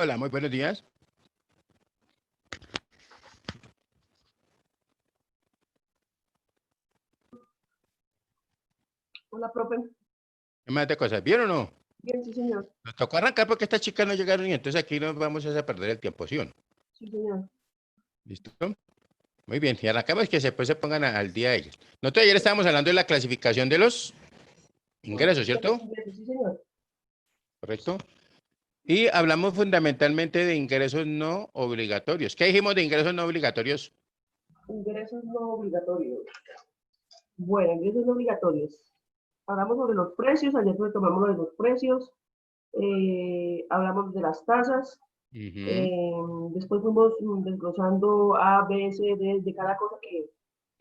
Hola, muy buenos días. Hola, profe. ¿Qué más de cosas? ¿Bien o no? Bien, sí, señor. Nos tocó arrancar porque estas chicas no llegaron y entonces aquí nos vamos a perder el tiempo, ¿sí o no? Sí, señor. ¿Listo? Muy bien, y arrancamos que después se pongan al día ellos. Nosotros ayer estábamos hablando de la clasificación de los ingresos, De los ¿cierto? ingresos, sí, señor. ¿Correcto? Y hablamos fundamentalmente de ingresos no obligatorios. ¿Qué dijimos de ingresos no obligatorios? Ingresos no obligatorios. Bueno, ingresos no obligatorios. Hablamos sobre los precios, ayer retomamos lo de los precios, hablamos de las tasas, Ujú. eh, después fuimos desglosando A, B, C, D, de cada cosa que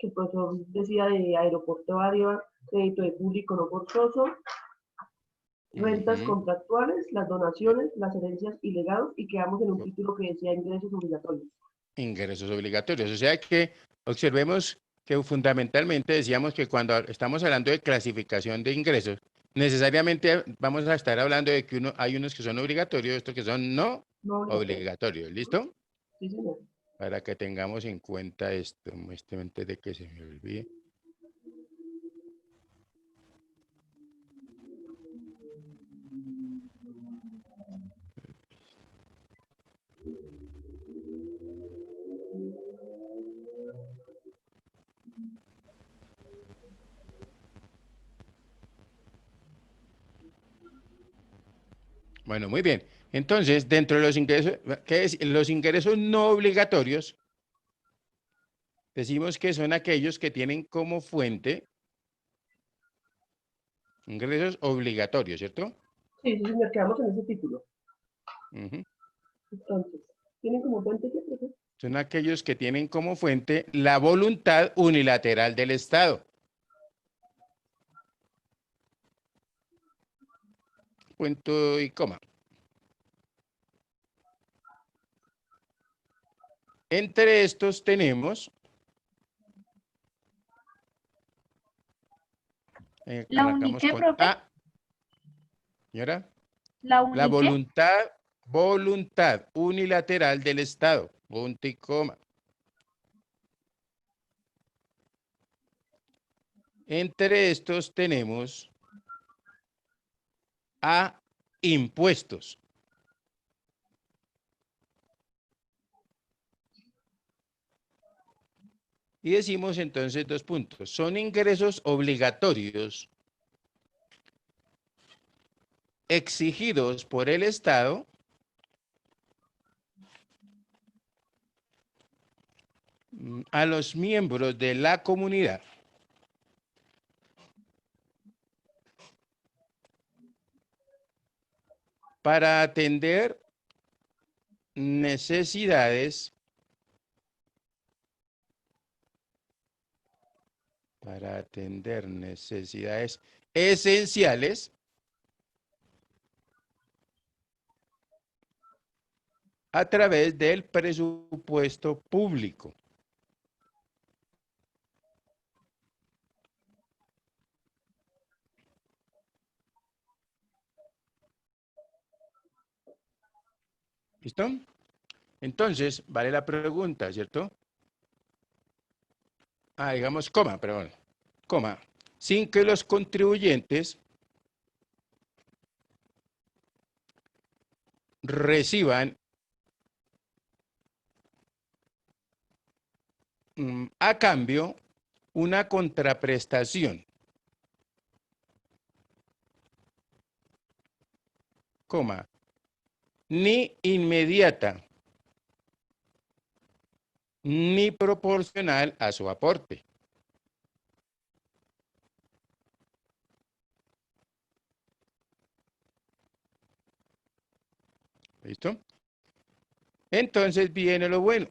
el profesor decía de aeroportuario, crédito de público no forzoso, rentas Ujú. contractuales, las donaciones, las herencias y legados, y quedamos en un título que decía ingresos obligatorios. Ingresos obligatorios. O sea que observemos que fundamentalmente decíamos que cuando estamos hablando de clasificación de ingresos, necesariamente vamos a estar hablando de que hay unos que son obligatorios, otros que son no No obligatorios. obligatorios. ¿Listo? Sí, señor. Para que tengamos en cuenta esto, antes de que se me olvide. Bueno, muy bien. Entonces, dentro de los ingresos, ¿qué es? Los ingresos no obligatorios, decimos que son aquellos que tienen como fuente ingresos obligatorios, ¿cierto? Sí, sí, señor, quedamos en ese título. Ujú. Entonces, ¿tienen como fuente qué, profe? Son aquellos que tienen como fuente la voluntad unilateral del Estado. Punto y coma. Entre estos tenemos, La arrancamos uniqué, con profe. A, señora, La la uniqué. voluntad unilateral del Estado. Punto y coma. Entre estos tenemos A, impuestos. Y decimos entonces dos puntos. Son ingresos obligatorios exigidos por el Estado a los miembros de la comunidad para atender necesidades, esenciales a través del presupuesto público. ¿Listo? Entonces, vale la pregunta, ¿cierto? Digamos, coma, perdón, coma, sin que los contribuyentes reciban a cambio una contraprestación, coma, ni inmediata, ni proporcional a su aporte. ¿Listo? Entonces viene lo bueno.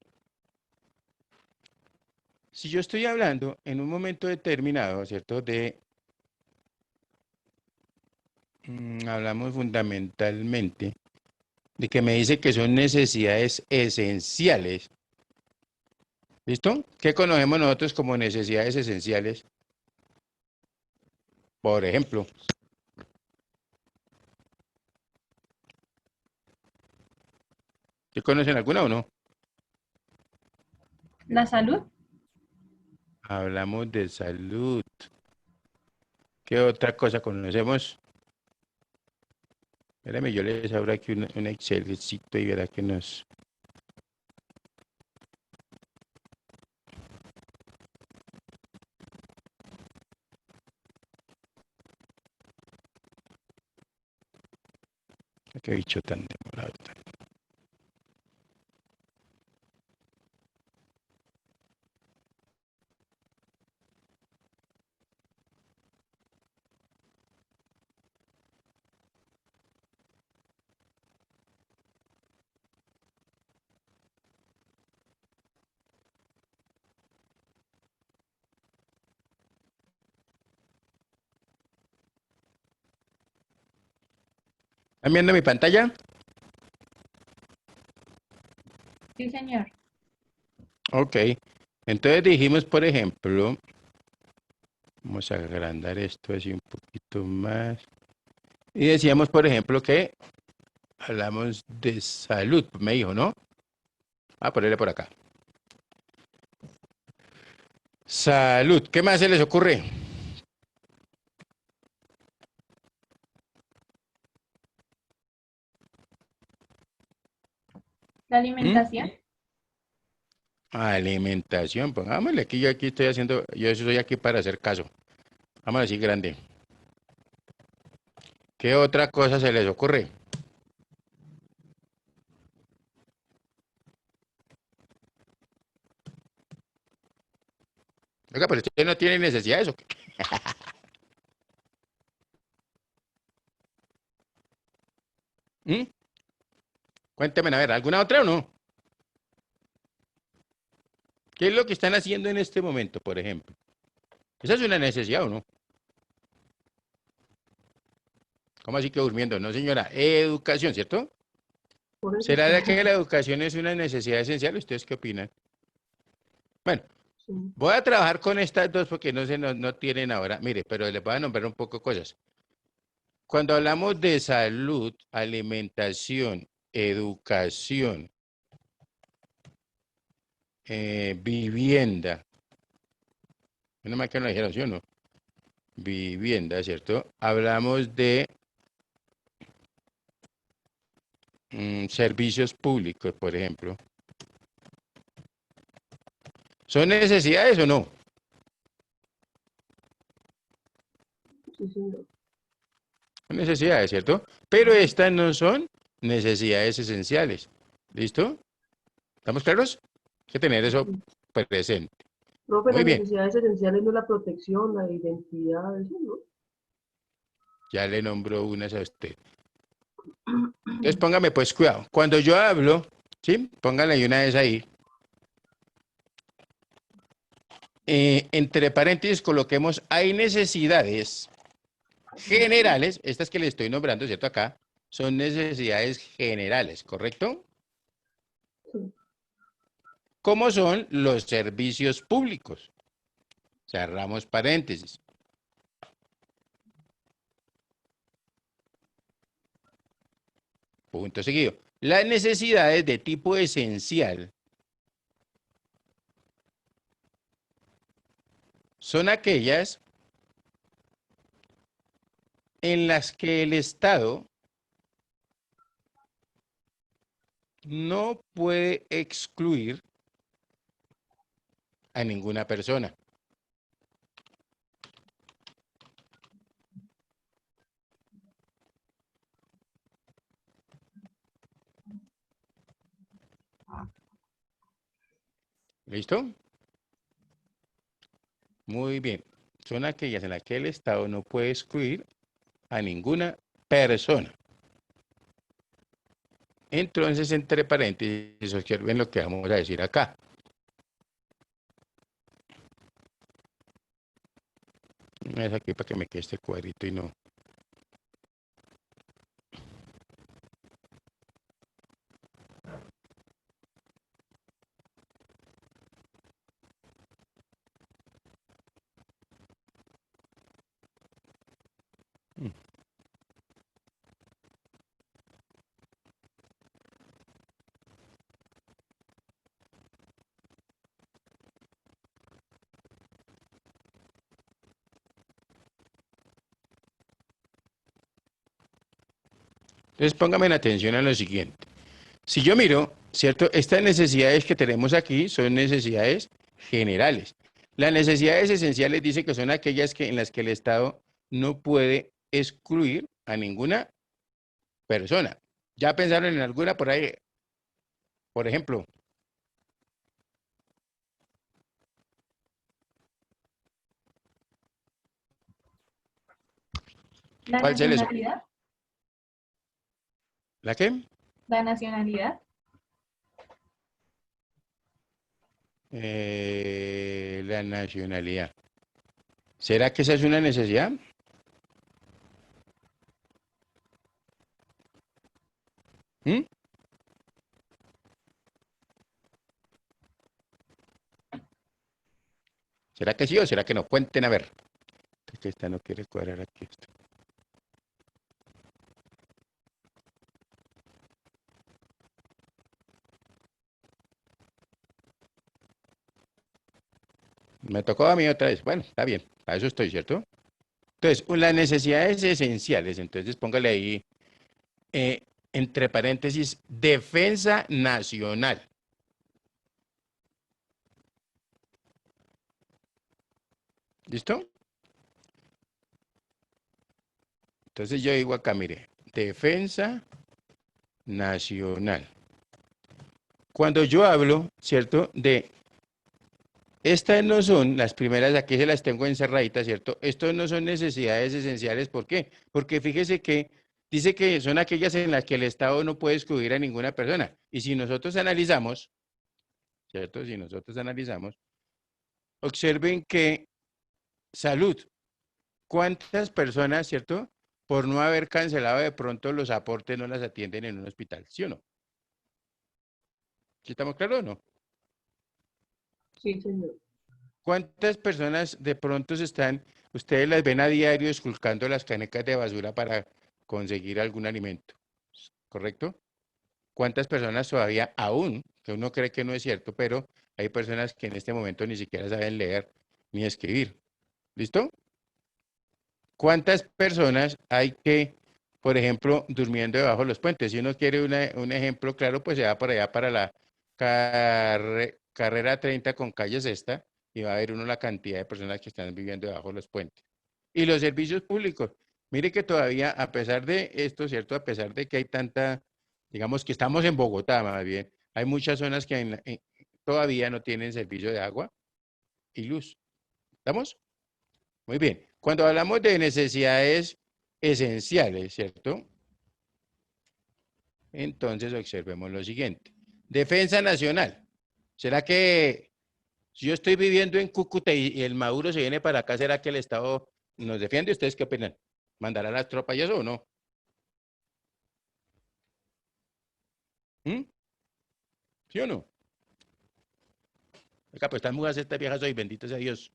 Si yo estoy hablando en un momento determinado, ¿cierto? Hablamos fundamentalmente de que me dice que son necesidades esenciales. ¿Listo? ¿Qué conocemos nosotros como necesidades esenciales? Por ejemplo, ¿Sí conocen alguna o no? La salud. Hablamos de salud. ¿Qué otra cosa conocemos? Espérame, yo les abro aquí un Excelcito y verá que nos... Qué bicho tan demorado. ¿Están viendo mi pantalla? Sí, señor. Ok. Entonces dijimos, por ejemplo, vamos a agrandar esto así un poquito más. Y decíamos, por ejemplo, que hablamos de salud, me dijo, ¿no? A ponerle por acá. Salud. ¿Qué más se les ocurre? La alimentación. Alimentación. Pongámosle aquí, yo aquí estoy haciendo, yo estoy aquí para hacer caso. Vamos a decir grande. ¿Qué otra cosa se les ocurre? Oiga, pero usted no tiene necesidad de eso. ¿Mm? Cuénteme, a ver, ¿alguna otra o no? ¿Qué es lo que están haciendo en este momento, por ejemplo? ¿Esa es una necesidad o no? ¿Cómo así que durmiendo? No, señora. Educación, ¿cierto? Por eso ¿Será sí, de que la educación es una necesidad esencial? ¿Ustedes qué opinan? Bueno, sí. voy a trabajar con estas dos porque no tienen ahora. Mire, pero les voy a nombrar un poco cosas. Cuando hablamos de salud, alimentación, educación, vivienda, no más que no lo dijeron, ¿sí o no? Vivienda, ¿cierto? Hablamos de servicios públicos, por ejemplo. ¿Son necesidades o no? Sí, señor. Son necesidades, ¿cierto? Pero estas no son necesidades esenciales. ¿Listo? ¿Estamos claros? Hay que tener eso Sí. presente. Profe, Muy las bien, necesidades esenciales no es la protección, la identidad, eso, ¿no? ya le nombro unas a usted. Entonces póngame pues cuidado. Cuando yo hablo, ¿sí? Póngale ahí una vez ahí. Entre paréntesis coloquemos, hay necesidades generales, estas que le estoy nombrando, ¿cierto? Acá, son necesidades generales, ¿correcto? Sí. ¿Cómo son los servicios públicos? Cerramos paréntesis. Punto seguido. Las necesidades de tipo esencial son aquellas en las que el Estado no puede excluir a ninguna persona. ¿Listo? Muy bien. Son aquellas en las que el Estado no puede excluir a ninguna persona. Entonces, entre paréntesis, observen lo que vamos a decir acá. Es aquí para que me quede este cuadrito y no. Entonces póngame atención a lo siguiente. Si yo miro, ¿cierto? Estas necesidades que tenemos aquí son necesidades generales. Las necesidades esenciales dice que son aquellas en las que el Estado no puede excluir a ninguna persona. ¿Ya pensaron en alguna por ahí? Por ejemplo, La ¿cuál se les ocurre? nacionalidad. ¿La qué? La nacionalidad. La nacionalidad. ¿Será que esa es una necesidad? ¿Mm? ¿Será que sí o será que no? Cuenten a ver. Es que esta no quiere cuadrar aquí esto. Me tocó a mí otra vez. Bueno, está bien. Para eso estoy, ¿cierto? Entonces, las necesidades esenciales. Entonces, póngale ahí, eh, entre paréntesis, defensa nacional. ¿Listo? Entonces yo digo acá, mire, defensa nacional. Cuando yo hablo, ¿cierto? De estas no son las primeras, aquí se las tengo encerraditas, ¿cierto? Estos no son necesidades esenciales. ¿Por qué? Porque fíjese que dice que son aquellas en las que el Estado no puede excluir a ninguna persona. Y si nosotros analizamos, ¿cierto? Si nosotros analizamos, observen que salud, ¿cuántas personas, ¿cierto? Por no haber cancelado de pronto los aportes no las atienden en un hospital, ¿sí o no? ¿Sí estamos claros o no? Sí, señor. ¿Cuántas personas de pronto ustedes las ven a diario esculcando las canecas de basura para conseguir algún alimento? ¿Correcto? ¿Cuántas personas todavía aún, que uno cree que no es cierto, pero hay personas que en este momento ni siquiera saben leer ni escribir? ¿Listo? ¿Cuántas personas hay que, por ejemplo, durmiendo debajo de los puentes? Si uno quiere un ejemplo claro, pues se va por allá para la carrera 30 con calle Sexta y va a ver uno la cantidad de personas que están viviendo debajo de los puentes. Y los servicios públicos. Mire que todavía, a pesar de esto, ¿cierto? A pesar de que hay tanta, digamos que estamos en Bogotá, más bien, hay muchas zonas que todavía no tienen servicio de agua y luz. ¿Estamos? Muy bien. Cuando hablamos de necesidades esenciales, ¿cierto? Entonces observemos lo siguiente. Defensa nacional. ¿Será que si yo estoy viviendo en Cúcuta y el Maduro se viene para acá, ¿será que el Estado nos defiende? ¿Ustedes qué opinan? ¿Mandará las tropas y eso o no? ¿Mm? ¿Sí o no? Acá, pues están mudas estas viejas hoy, bendito sea Dios.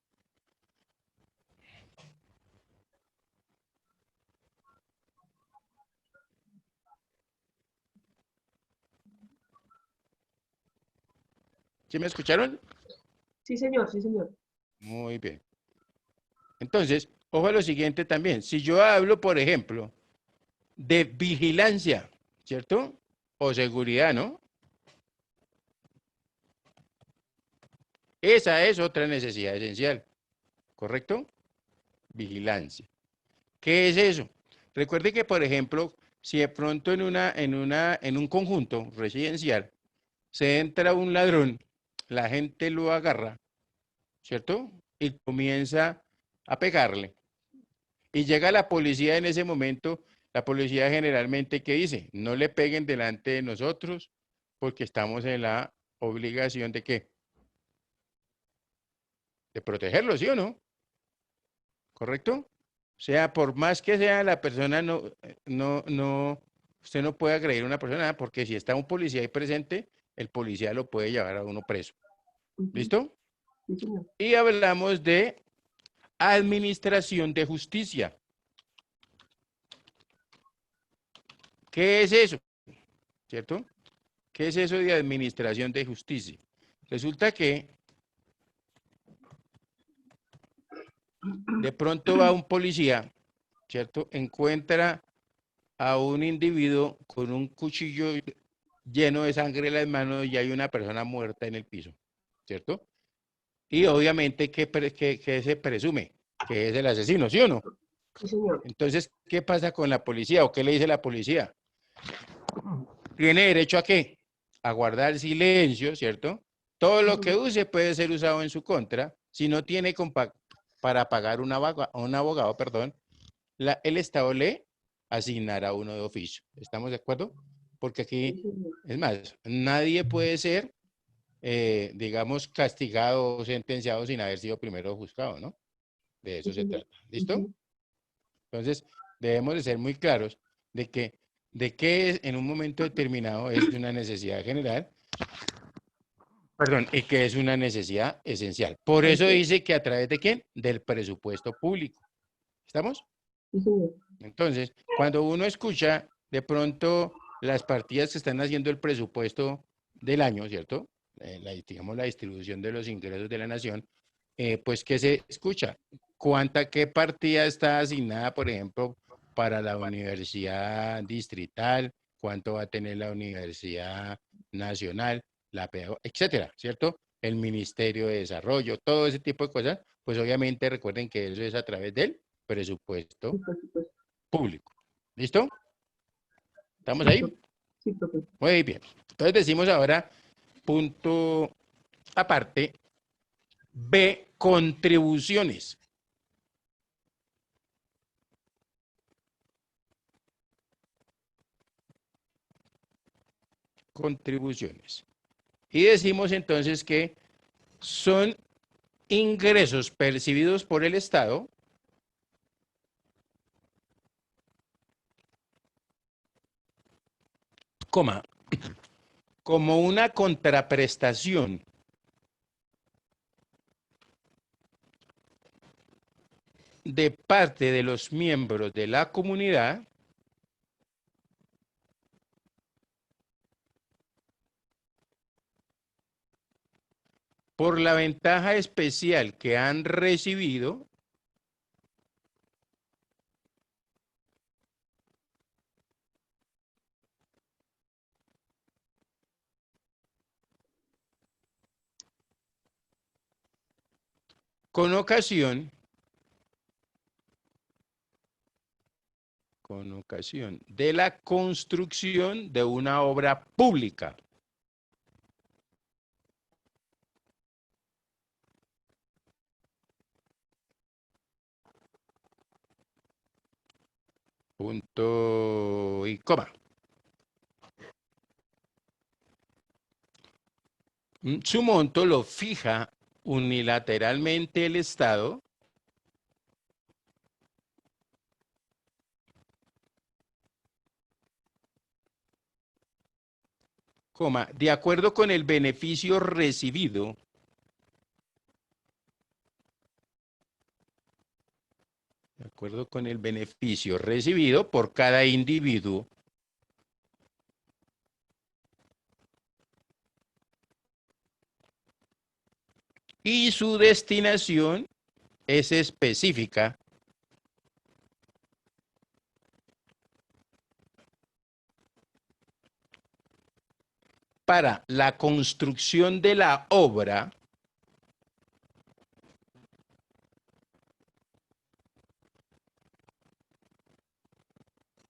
¿Sí me escucharon? Sí, señor, sí, señor. Muy bien. Entonces, ojo a lo siguiente también. Si yo hablo, por ejemplo, de vigilancia, ¿cierto? O seguridad, ¿no? Esa es otra necesidad esencial, ¿correcto? Vigilancia. ¿Qué es eso? Recuerde que, por ejemplo, si de pronto en un conjunto residencial se entra un ladrón, la gente lo agarra, ¿cierto? Y comienza a pegarle. Y llega la policía en ese momento, la policía generalmente, ¿qué dice? No le peguen delante de nosotros porque estamos en la obligación de ¿qué? De protegerlo, ¿sí o no? ¿Correcto? O sea, por más que sea la persona, usted no puede agredir a una persona porque si está un policía ahí presente, el policía lo puede llevar a uno preso. Ujú. ¿Listo? Sí, señor. Y hablamos de administración de justicia. ¿Qué es eso? ¿Cierto? ¿Qué es eso de administración de justicia? Resulta que de pronto va un policía, ¿cierto? Encuentra a un individuo con un cuchillo lleno de sangre en las manos y hay una persona muerta en el piso, ¿cierto? Y obviamente, ¿qué se presume? Que es el asesino, ¿sí o no? Sí, señor. Entonces, ¿qué pasa con la policía o qué le dice la policía? ¿Tiene derecho a qué? A guardar silencio, ¿cierto? Todo lo que use puede ser usado en su contra. Si no tiene para pagar un abogado, perdón, el Estado le asignará uno de oficio. ¿Estamos de acuerdo? Porque Sí, aquí, señor. es más, nadie puede ser, digamos, castigado o sentenciado sin haber sido primero juzgado, ¿no? De Sí, eso se señor. trata. ¿Listo? Entonces, debemos de ser muy claros de que en un momento determinado es una necesidad general, perdón, y que es una necesidad esencial. Por eso dice que a través de quién? Del presupuesto público. ¿Estamos? Sí, señor. Entonces, cuando uno escucha de pronto las partidas que están haciendo el presupuesto del año, ¿cierto? Digamos, la distribución de los ingresos de la nación, pues, ¿qué se escucha? ¿Qué partida está asignada, por ejemplo, para la universidad distrital? ¿Cuánto va a tener la universidad nacional, la PEO, etcétera, ¿cierto? El Ministerio de Desarrollo, todo ese tipo de cosas, pues obviamente recuerden que eso es a través del presupuesto Sí, por supuesto. público. ¿Listo? ¿Estamos Sí, ahí? sí, profe. Muy bien. Entonces decimos ahora, punto aparte, B, contribuciones. Contribuciones. Y decimos entonces que son ingresos percibidos por el Estado coma, como una contraprestación de parte de los miembros de la comunidad por la ventaja especial que han recibido con ocasión de la construcción de una obra pública. Punto y coma. Su monto lo fija unilateralmente el Estado coma, de acuerdo con el beneficio recibido por cada individuo y su destinación es específica para la construcción de la obra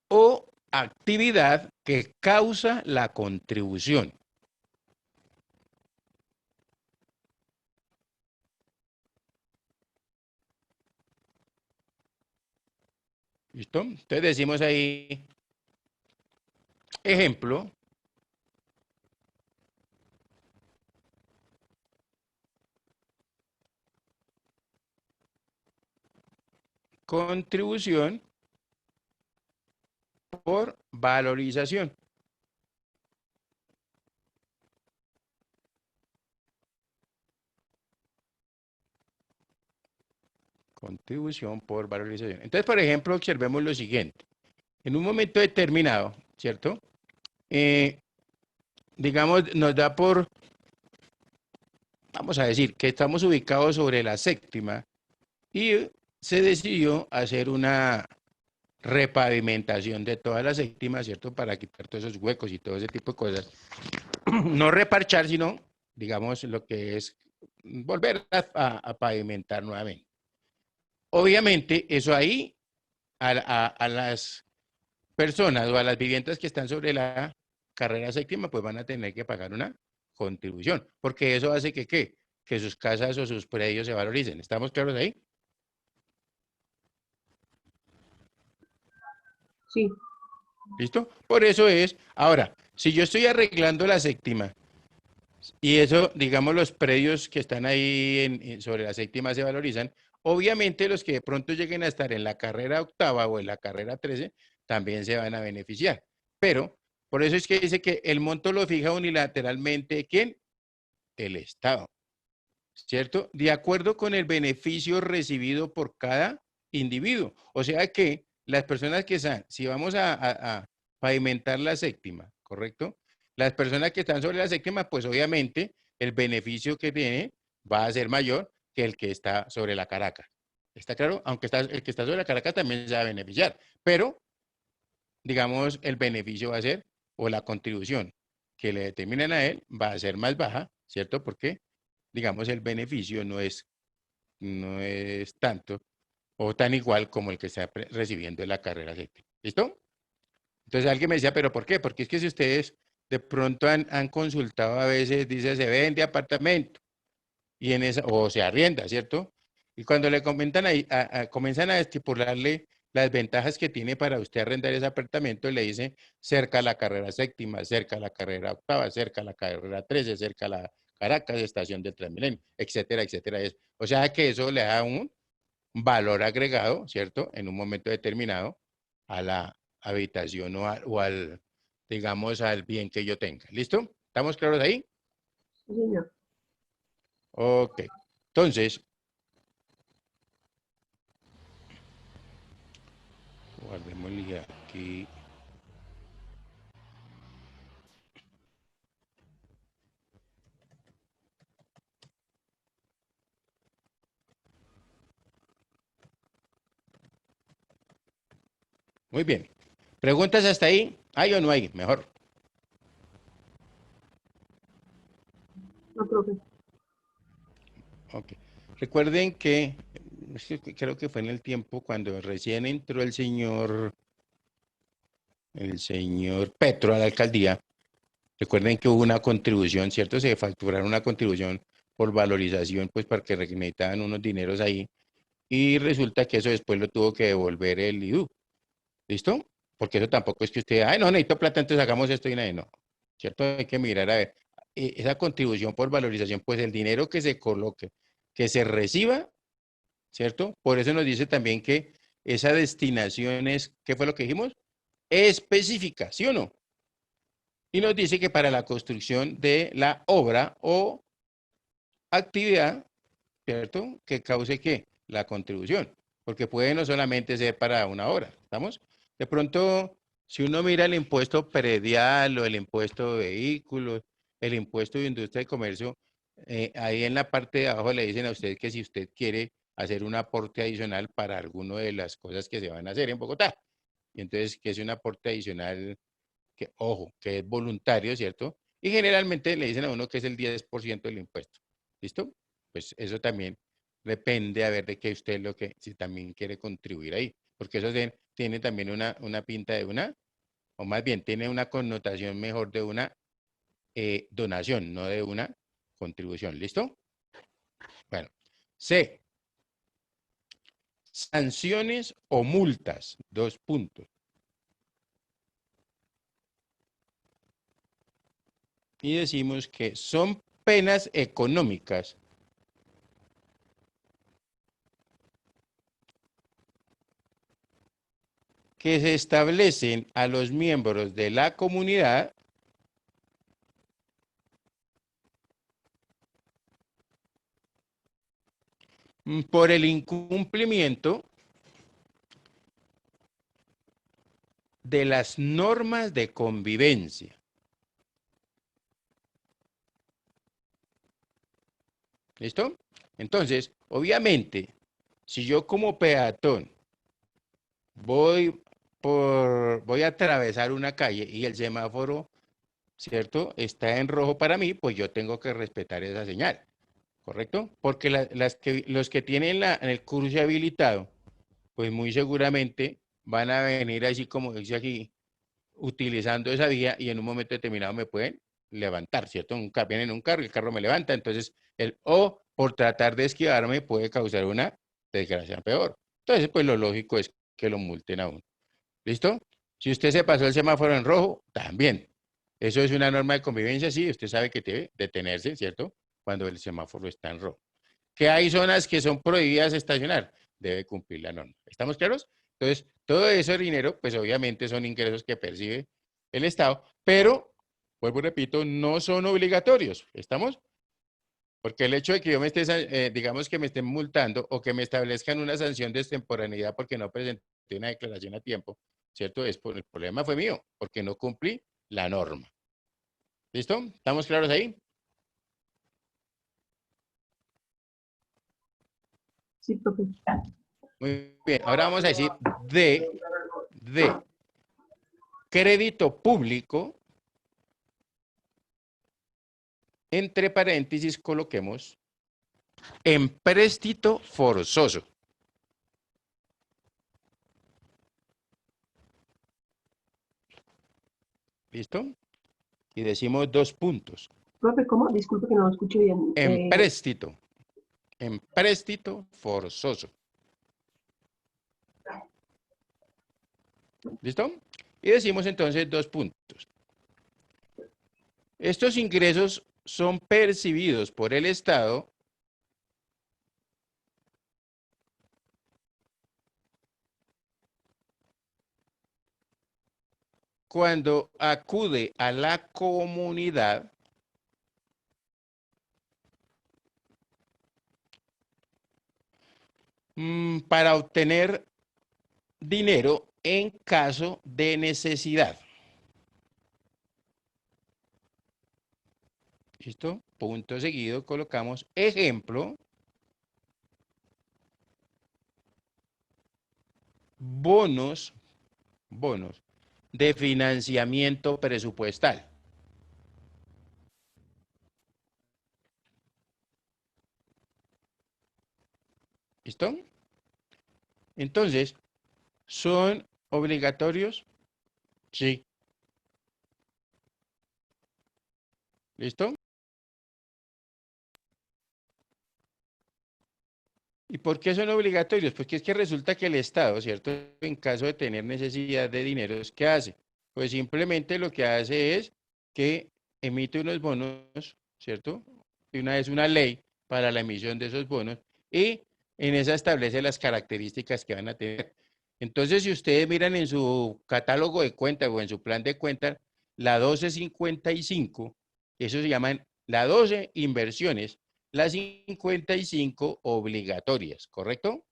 o actividad que causa la contribución. ¿Listo? Entonces decimos ahí, ejemplo, contribución por valorización. Contribución por valorización. Entonces, por ejemplo, observemos lo siguiente. En un momento determinado, ¿cierto? Digamos, nos da vamos a decir, que estamos ubicados sobre la séptima y se decidió hacer repavimentación de toda la séptima, ¿cierto? Para quitar todos esos huecos y todo ese tipo de cosas. No reparchar, sino, digamos, lo que es volver a pavimentar nuevamente. Obviamente, eso ahí a las personas o a las viviendas que están sobre la carrera séptima, pues van a tener que pagar una contribución, porque eso hace que, ¿qué? Que sus casas o sus predios se valoricen. ¿Estamos claros ahí? Sí, ¿Listo? Por eso es, ahora, si yo estoy arreglando la séptima y eso, digamos, los predios que están ahí sobre la séptima se valorizan, obviamente los que de pronto lleguen a estar en la carrera octava o en la carrera 13 también se van a beneficiar. Pero, por eso es que dice que el monto lo fija unilateralmente, ¿quién? El Estado, ¿cierto? De acuerdo con el beneficio recibido por cada individuo. O sea que las personas que están, si vamos a pavimentar la séptima, ¿correcto? Las personas que están sobre la séptima, pues obviamente el beneficio que tiene va a ser mayor que el que está sobre la Caracas. ¿Está claro? Aunque el que está sobre la Caracas también se va a beneficiar, pero digamos el beneficio va a ser, o la contribución que le determinan a él va a ser más baja, ¿cierto? Porque digamos, el beneficio no es tanto o tan igual como el que está recibiendo en la carrera séptima. ¿Listo? Entonces alguien me decía, ¿pero por qué? Porque es que si ustedes de pronto han consultado a veces, dice, se vende apartamento y en esa, o se arrienda, ¿cierto? Y cuando le comentan ahí, comienzan a estipularle las ventajas que tiene para usted arrendar ese apartamento, le dicen cerca a la carrera séptima, cerca a la carrera octava, cerca a la carrera 13, cerca a la Caracas, estación del Transmilenio, etcétera, etcétera. O sea que eso le da un valor agregado, ¿cierto? En un momento determinado a la habitación o al, digamos, al bien que yo tenga. ¿Listo? ¿Estamos claros ahí? sí, señor. Ok. Entonces, guardémosle aquí. Muy bien. ¿Preguntas hasta ahí? ¿Hay o no hay? Mejor. No, profe. Ok. Recuerden que, creo que fue en el tiempo cuando recién entró el señor Petro a la alcaldía. Recuerden que hubo una contribución, ¿cierto? Se facturaron una contribución por valorización, pues para que necesitaban unos dineros ahí. Y resulta que eso después lo tuvo que devolver el IDU. ¿Listo? Porque eso tampoco es que usted, ay, no, necesito plata, entonces hagamos esto y nada, no. ¿Cierto? Hay que mirar a ver. Esa contribución por valorización, pues el dinero que se coloque, que se reciba, ¿cierto? Por eso nos dice también que esa destinación es, ¿qué fue lo que dijimos? Específica, ¿sí o no? Y nos dice que para la construcción de la obra o actividad, ¿cierto? Que cause ¿qué? La contribución, porque puede no solamente ser para una obra, ¿estamos? De pronto, si uno mira el impuesto predial o el impuesto de vehículos, el impuesto de industria y comercio, ahí en la parte de abajo le dicen a usted que si usted quiere hacer un aporte adicional para alguna de las cosas que se van a hacer en Bogotá. Y entonces, que es un aporte adicional que, ojo, que es voluntario, ¿cierto? Y generalmente le dicen a uno que es el 10% del impuesto. ¿Listo? Pues eso también depende a ver de qué usted lo que, si también quiere contribuir ahí, porque eso tiene también una pinta de una, o más bien tiene una connotación mejor de una donación, no de una contribución. ¿Listo? Bueno, C, sanciones o multas, 2 puntos. Y decimos que son penas económicas que se establecen a los miembros de la comunidad por el incumplimiento de las normas de convivencia. ¿Listo? Entonces, obviamente, si yo como peatón voy voy a atravesar una calle y el semáforo, ¿cierto?, está en rojo para mí, pues yo tengo que respetar esa señal, ¿correcto? Porque los que tienen en el cruce habilitado, pues muy seguramente van a venir así como dice aquí, utilizando esa vía y en un momento determinado me pueden levantar, ¿cierto? Vienen en un carro y el carro me levanta, entonces o por tratar de esquivarme puede causar una desgracia peor. Entonces, pues lo lógico es que lo multen a uno. ¿Listo? Si usted se pasó el semáforo en rojo, también. Eso es una norma de convivencia, sí, usted sabe que debe detenerse, ¿cierto? Cuando el semáforo está en rojo. Que hay zonas que son prohibidas estacionar, debe cumplir la norma. ¿Estamos claros? Entonces, todo ese dinero, pues obviamente son ingresos que percibe el Estado, pero, vuelvo y repito, no son obligatorios. ¿Estamos? Porque el hecho de que yo me esté, digamos que me estén multando o que me establezcan una sanción de extemporaneidad porque no presenté una declaración a tiempo, ¿cierto? El problema fue mío, porque no cumplí la norma. ¿Listo? ¿Estamos claros ahí? Sí, profe. Muy bien. Ahora vamos a decir de crédito público, entre paréntesis coloquemos empréstito forzoso. ¿Listo? Y decimos 2 puntos. Profe, ¿cómo? Disculpe que no lo escuché bien. Empréstito forzoso. ¿Listo? Y decimos entonces 2 puntos. Estos ingresos son percibidos por el Estado cuando acude a la comunidad para obtener dinero en caso de necesidad. ¿Listo? Punto seguido, colocamos ejemplo, bonos de financiamiento presupuestal. ¿Listo? Entonces, ¿son obligatorios? Sí. ¿Listo? ¿Y por qué son obligatorios? Porque es que resulta que el Estado, ¿cierto? En caso de tener necesidad de dinero, ¿qué hace? Pues simplemente lo que hace es que emite unos bonos, ¿cierto? Y una es una ley para la emisión de esos bonos y en esa establece las características que van a tener. Entonces, si ustedes miran en su catálogo de cuentas o en su plan de cuentas, la 1255, eso se llaman la 12 inversiones, las 55 obligatorias, ¿correcto?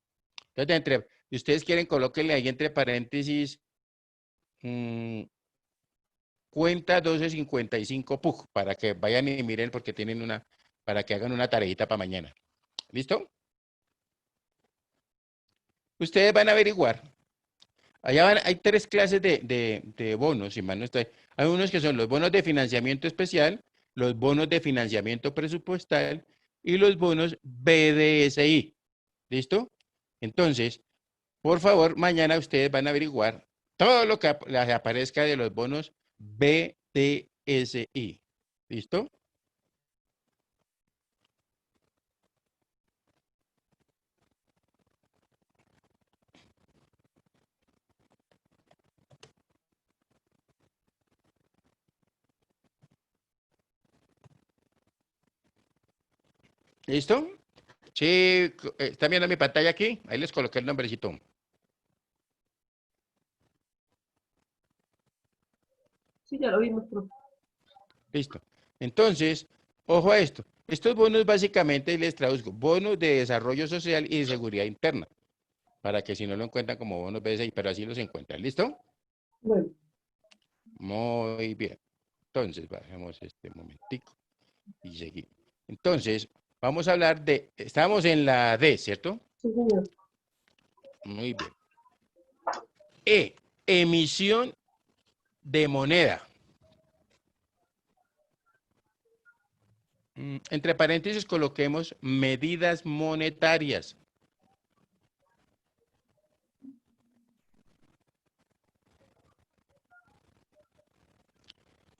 Entonces, si ustedes quieren, colóquenle ahí entre paréntesis cuenta 1255 PUC para que vayan y miren porque tienen para que hagan una tareita para mañana. ¿Listo? Ustedes van a averiguar. Hay 3 clases de bonos, si mal no estoy. Hay unos que son los bonos de financiamiento especial, los bonos de financiamiento presupuestal y los bonos BDSI. ¿Listo? Entonces, por favor, mañana ustedes van a averiguar todo lo que les aparezca de los bonos BDSI. ¿Listo? ¿Listo? Sí, ¿están viendo mi pantalla aquí? Ahí les coloqué el nombrecito. Sí, ya lo vimos, profe. Listo. Entonces, ojo a esto. Estos bonos básicamente les traduzco, bonos de desarrollo social y de seguridad interna, para que si no lo encuentran como bonos BSI, pero así los encuentran. ¿Listo? Bueno, Muy bien. Entonces, bajemos este momentico y seguimos. Entonces, vamos a hablar estamos en la D, ¿cierto? sí, señor. Muy bien. E, emisión de moneda. Entre paréntesis coloquemos medidas monetarias.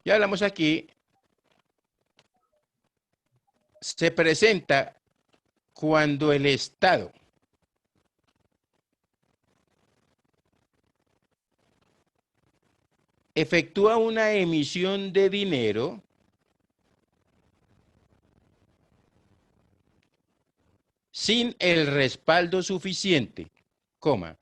Ya hablamos aquí, se presenta cuando el Estado efectúa una emisión de dinero sin el respaldo suficiente, coma,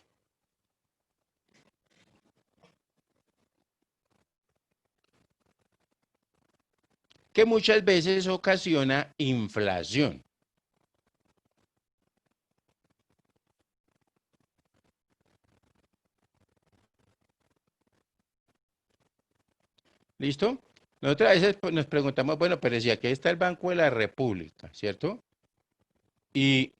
que muchas veces ocasiona inflación. ¿Listo? Nosotros a veces nos preguntamos, bueno, pero si aquí está el Banco de la República, ¿cierto? Y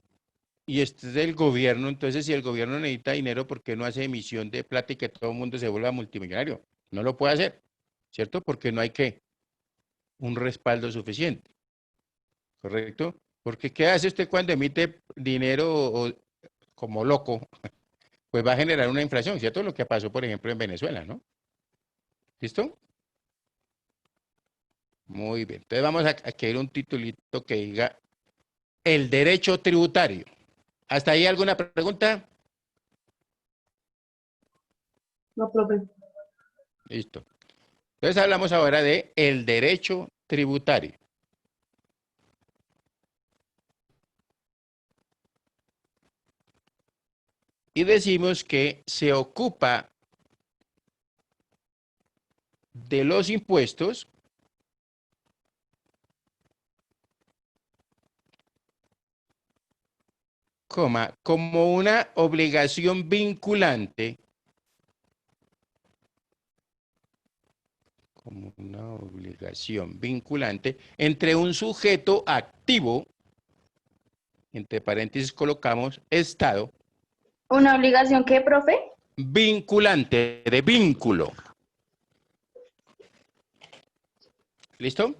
este es el gobierno, entonces si el gobierno necesita dinero, ¿por qué no hace emisión de plata y que todo el mundo se vuelva multimillonario? No lo puede hacer, ¿cierto? Porque no hay un respaldo suficiente, ¿correcto? Porque ¿qué hace usted cuando emite dinero como loco? Pues va a generar una inflación, ¿cierto? Lo que pasó, por ejemplo, en Venezuela, ¿no? ¿Listo? Muy bien. Entonces vamos a adquirir un titulito que diga el derecho tributario. ¿Hasta ahí alguna pregunta? No, profe. Listo. Entonces hablamos ahora de el derecho tributario. Y decimos que se ocupa de los impuestos como una obligación vinculante, entre un sujeto activo, entre paréntesis colocamos Estado. ¿Una obligación qué, profe? Vinculante, de vínculo. ¿Listo?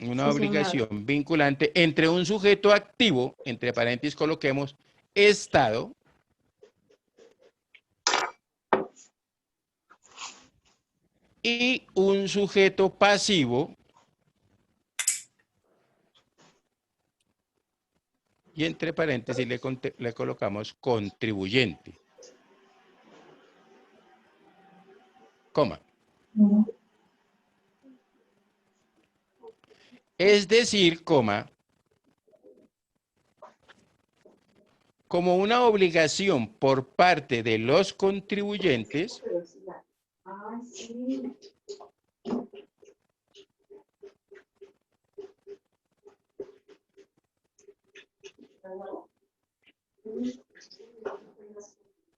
Una Sí, obligación vinculante entre un sujeto activo, entre paréntesis coloquemos Estado, y un sujeto pasivo, y entre paréntesis le colocamos contribuyente. Coma. Es decir, coma, como una obligación por parte de los contribuyentes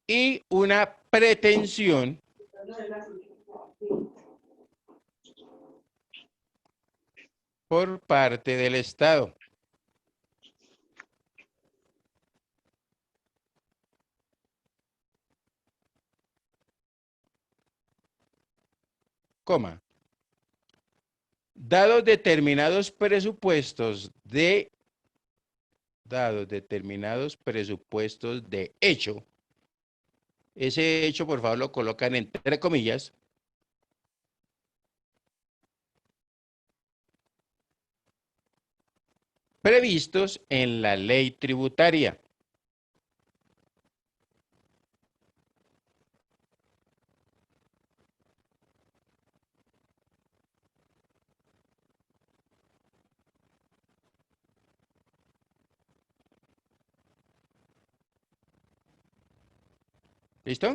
y una pretensión por parte del Estado. Coma. Dados determinados presupuestos de hecho, ese hecho por favor lo colocan entre comillas, previstos en la ley tributaria. ¿Listo?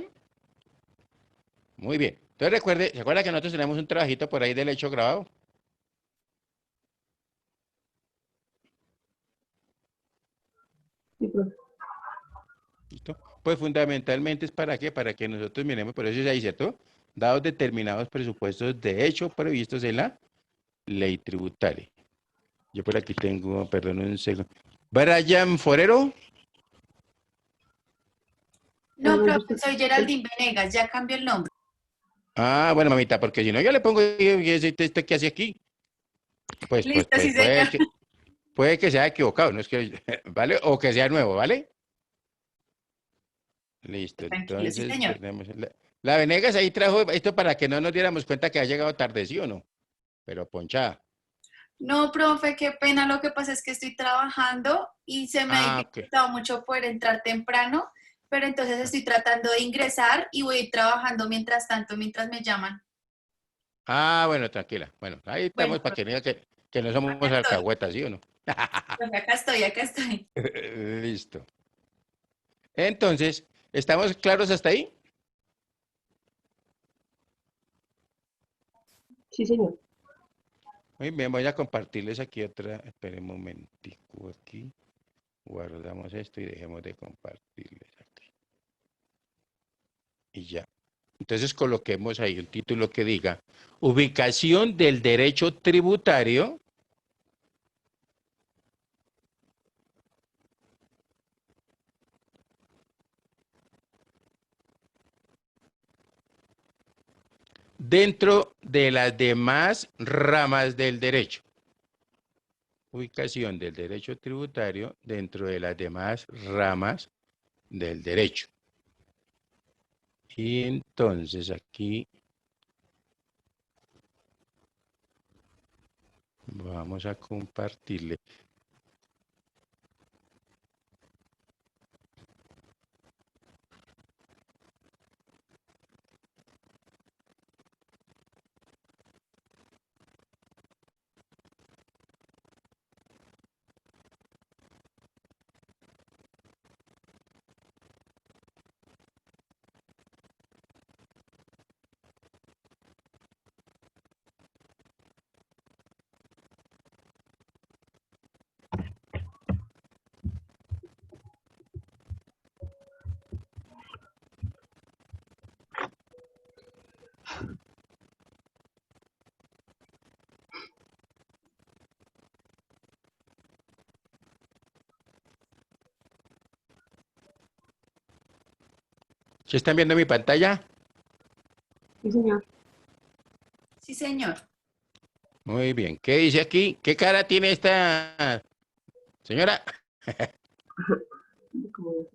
Muy bien. Entonces recuerde, ¿se acuerda que nosotros tenemos un trabajito por ahí del hecho grabado? Sí, profe. ¿Listo? Pues fundamentalmente es para qué, para que nosotros miremos, por eso es ahí, ¿cierto? Dados determinados presupuestos de hecho previstos en la ley tributaria. Yo por aquí tengo, perdón un segundo. Brian Forero. No, profe, soy Geraldine Venegas, ya cambió el nombre. Ah, bueno, mamita, porque si no yo le pongo, ¿y este qué hace aquí? Listo, sí, señor. Puede que sea equivocado, no es que, ¿vale? O que sea nuevo, ¿vale? Listo, Tranquilo, sí, entonces señor. tenemos la Venegas ahí trajo esto para que no nos diéramos cuenta que ha llegado tarde, ¿sí o no? Pero ponchada. No, profe, qué pena. Lo que pasa es que estoy trabajando y se me ha Ah, ok. dificultado mucho poder entrar temprano, pero entonces estoy tratando de ingresar y voy a ir trabajando mientras tanto, mientras me llaman. Ah, bueno, tranquila. Bueno, ahí Bueno, estamos para que diga que no somos acá estoy. alcahuetas, ¿sí o no? Profe, acá estoy, acá estoy. Listo. Entonces, ¿estamos claros hasta ahí? Sí, señor. Muy bien, voy a compartirles aquí otra. Esperen un momentico aquí. Guardamos esto y dejemos de compartirles aquí. Y ya. Entonces coloquemos ahí un título que diga ubicación del derecho tributario dentro de las demás ramas del derecho. Ubicación del derecho tributario dentro de las demás ramas del derecho. Y entonces aquí vamos a compartirle. ¿Se están viendo mi pantalla? Sí, señor. Sí, señor. Muy bien. ¿Qué dice aquí? ¿Qué cara tiene esta señora? Como-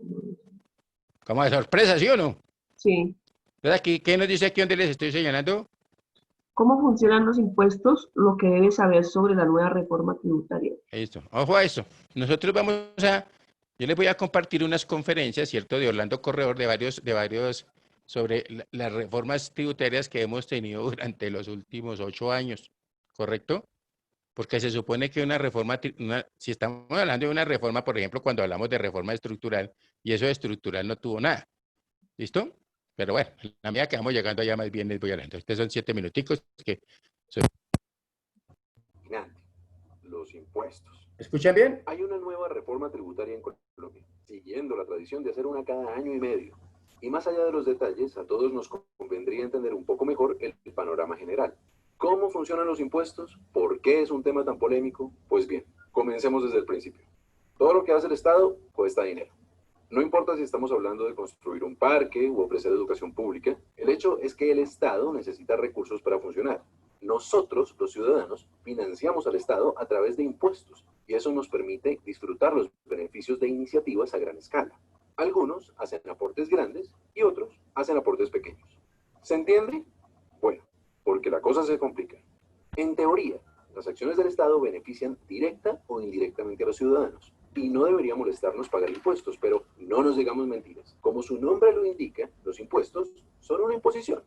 Como de sorpresa, ¿sí o no? Sí. Entonces aquí, ¿qué nos dice aquí donde les estoy señalando? ¿Cómo funcionan los impuestos? Lo que debes saber sobre la nueva reforma tributaria. Esto, ojo a eso. Nosotros yo les voy a compartir unas conferencias, ¿cierto? De Orlando Corredor, de varios, sobre las reformas tributarias que hemos tenido durante los últimos 8 años, ¿correcto? Porque se supone que una reforma, si estamos hablando de una reforma, por ejemplo, cuando hablamos de reforma estructural, y eso de estructural no tuvo nada, ¿listo? Pero bueno, a medida que vamos llegando allá, más bien les voy hablando. Estos son 7 minuticos que... Los impuestos. ¿Escuchan bien? Hay una nueva reforma tributaria en Colombia, siguiendo la tradición de hacer una cada año y medio. Y más allá de los detalles, a todos nos convendría entender un poco mejor el panorama general. ¿Cómo funcionan los impuestos? ¿Por qué es un tema tan polémico? Pues bien, comencemos desde el principio. Todo lo que hace el Estado cuesta dinero. No importa si estamos hablando de construir un parque u ofrecer educación pública, el hecho es que el Estado necesita recursos para funcionar. Nosotros, los ciudadanos, financiamos al Estado a través de impuestos y eso nos permite disfrutar los beneficios de iniciativas a gran escala. Algunos hacen aportes grandes y otros hacen aportes pequeños. ¿Se entiende? Bueno, porque la cosa se complica. En teoría, las acciones del Estado benefician directa o indirectamente a los ciudadanos y no debería molestarnos pagar impuestos, pero no nos digamos mentiras. Como su nombre lo indica, los impuestos son una imposición.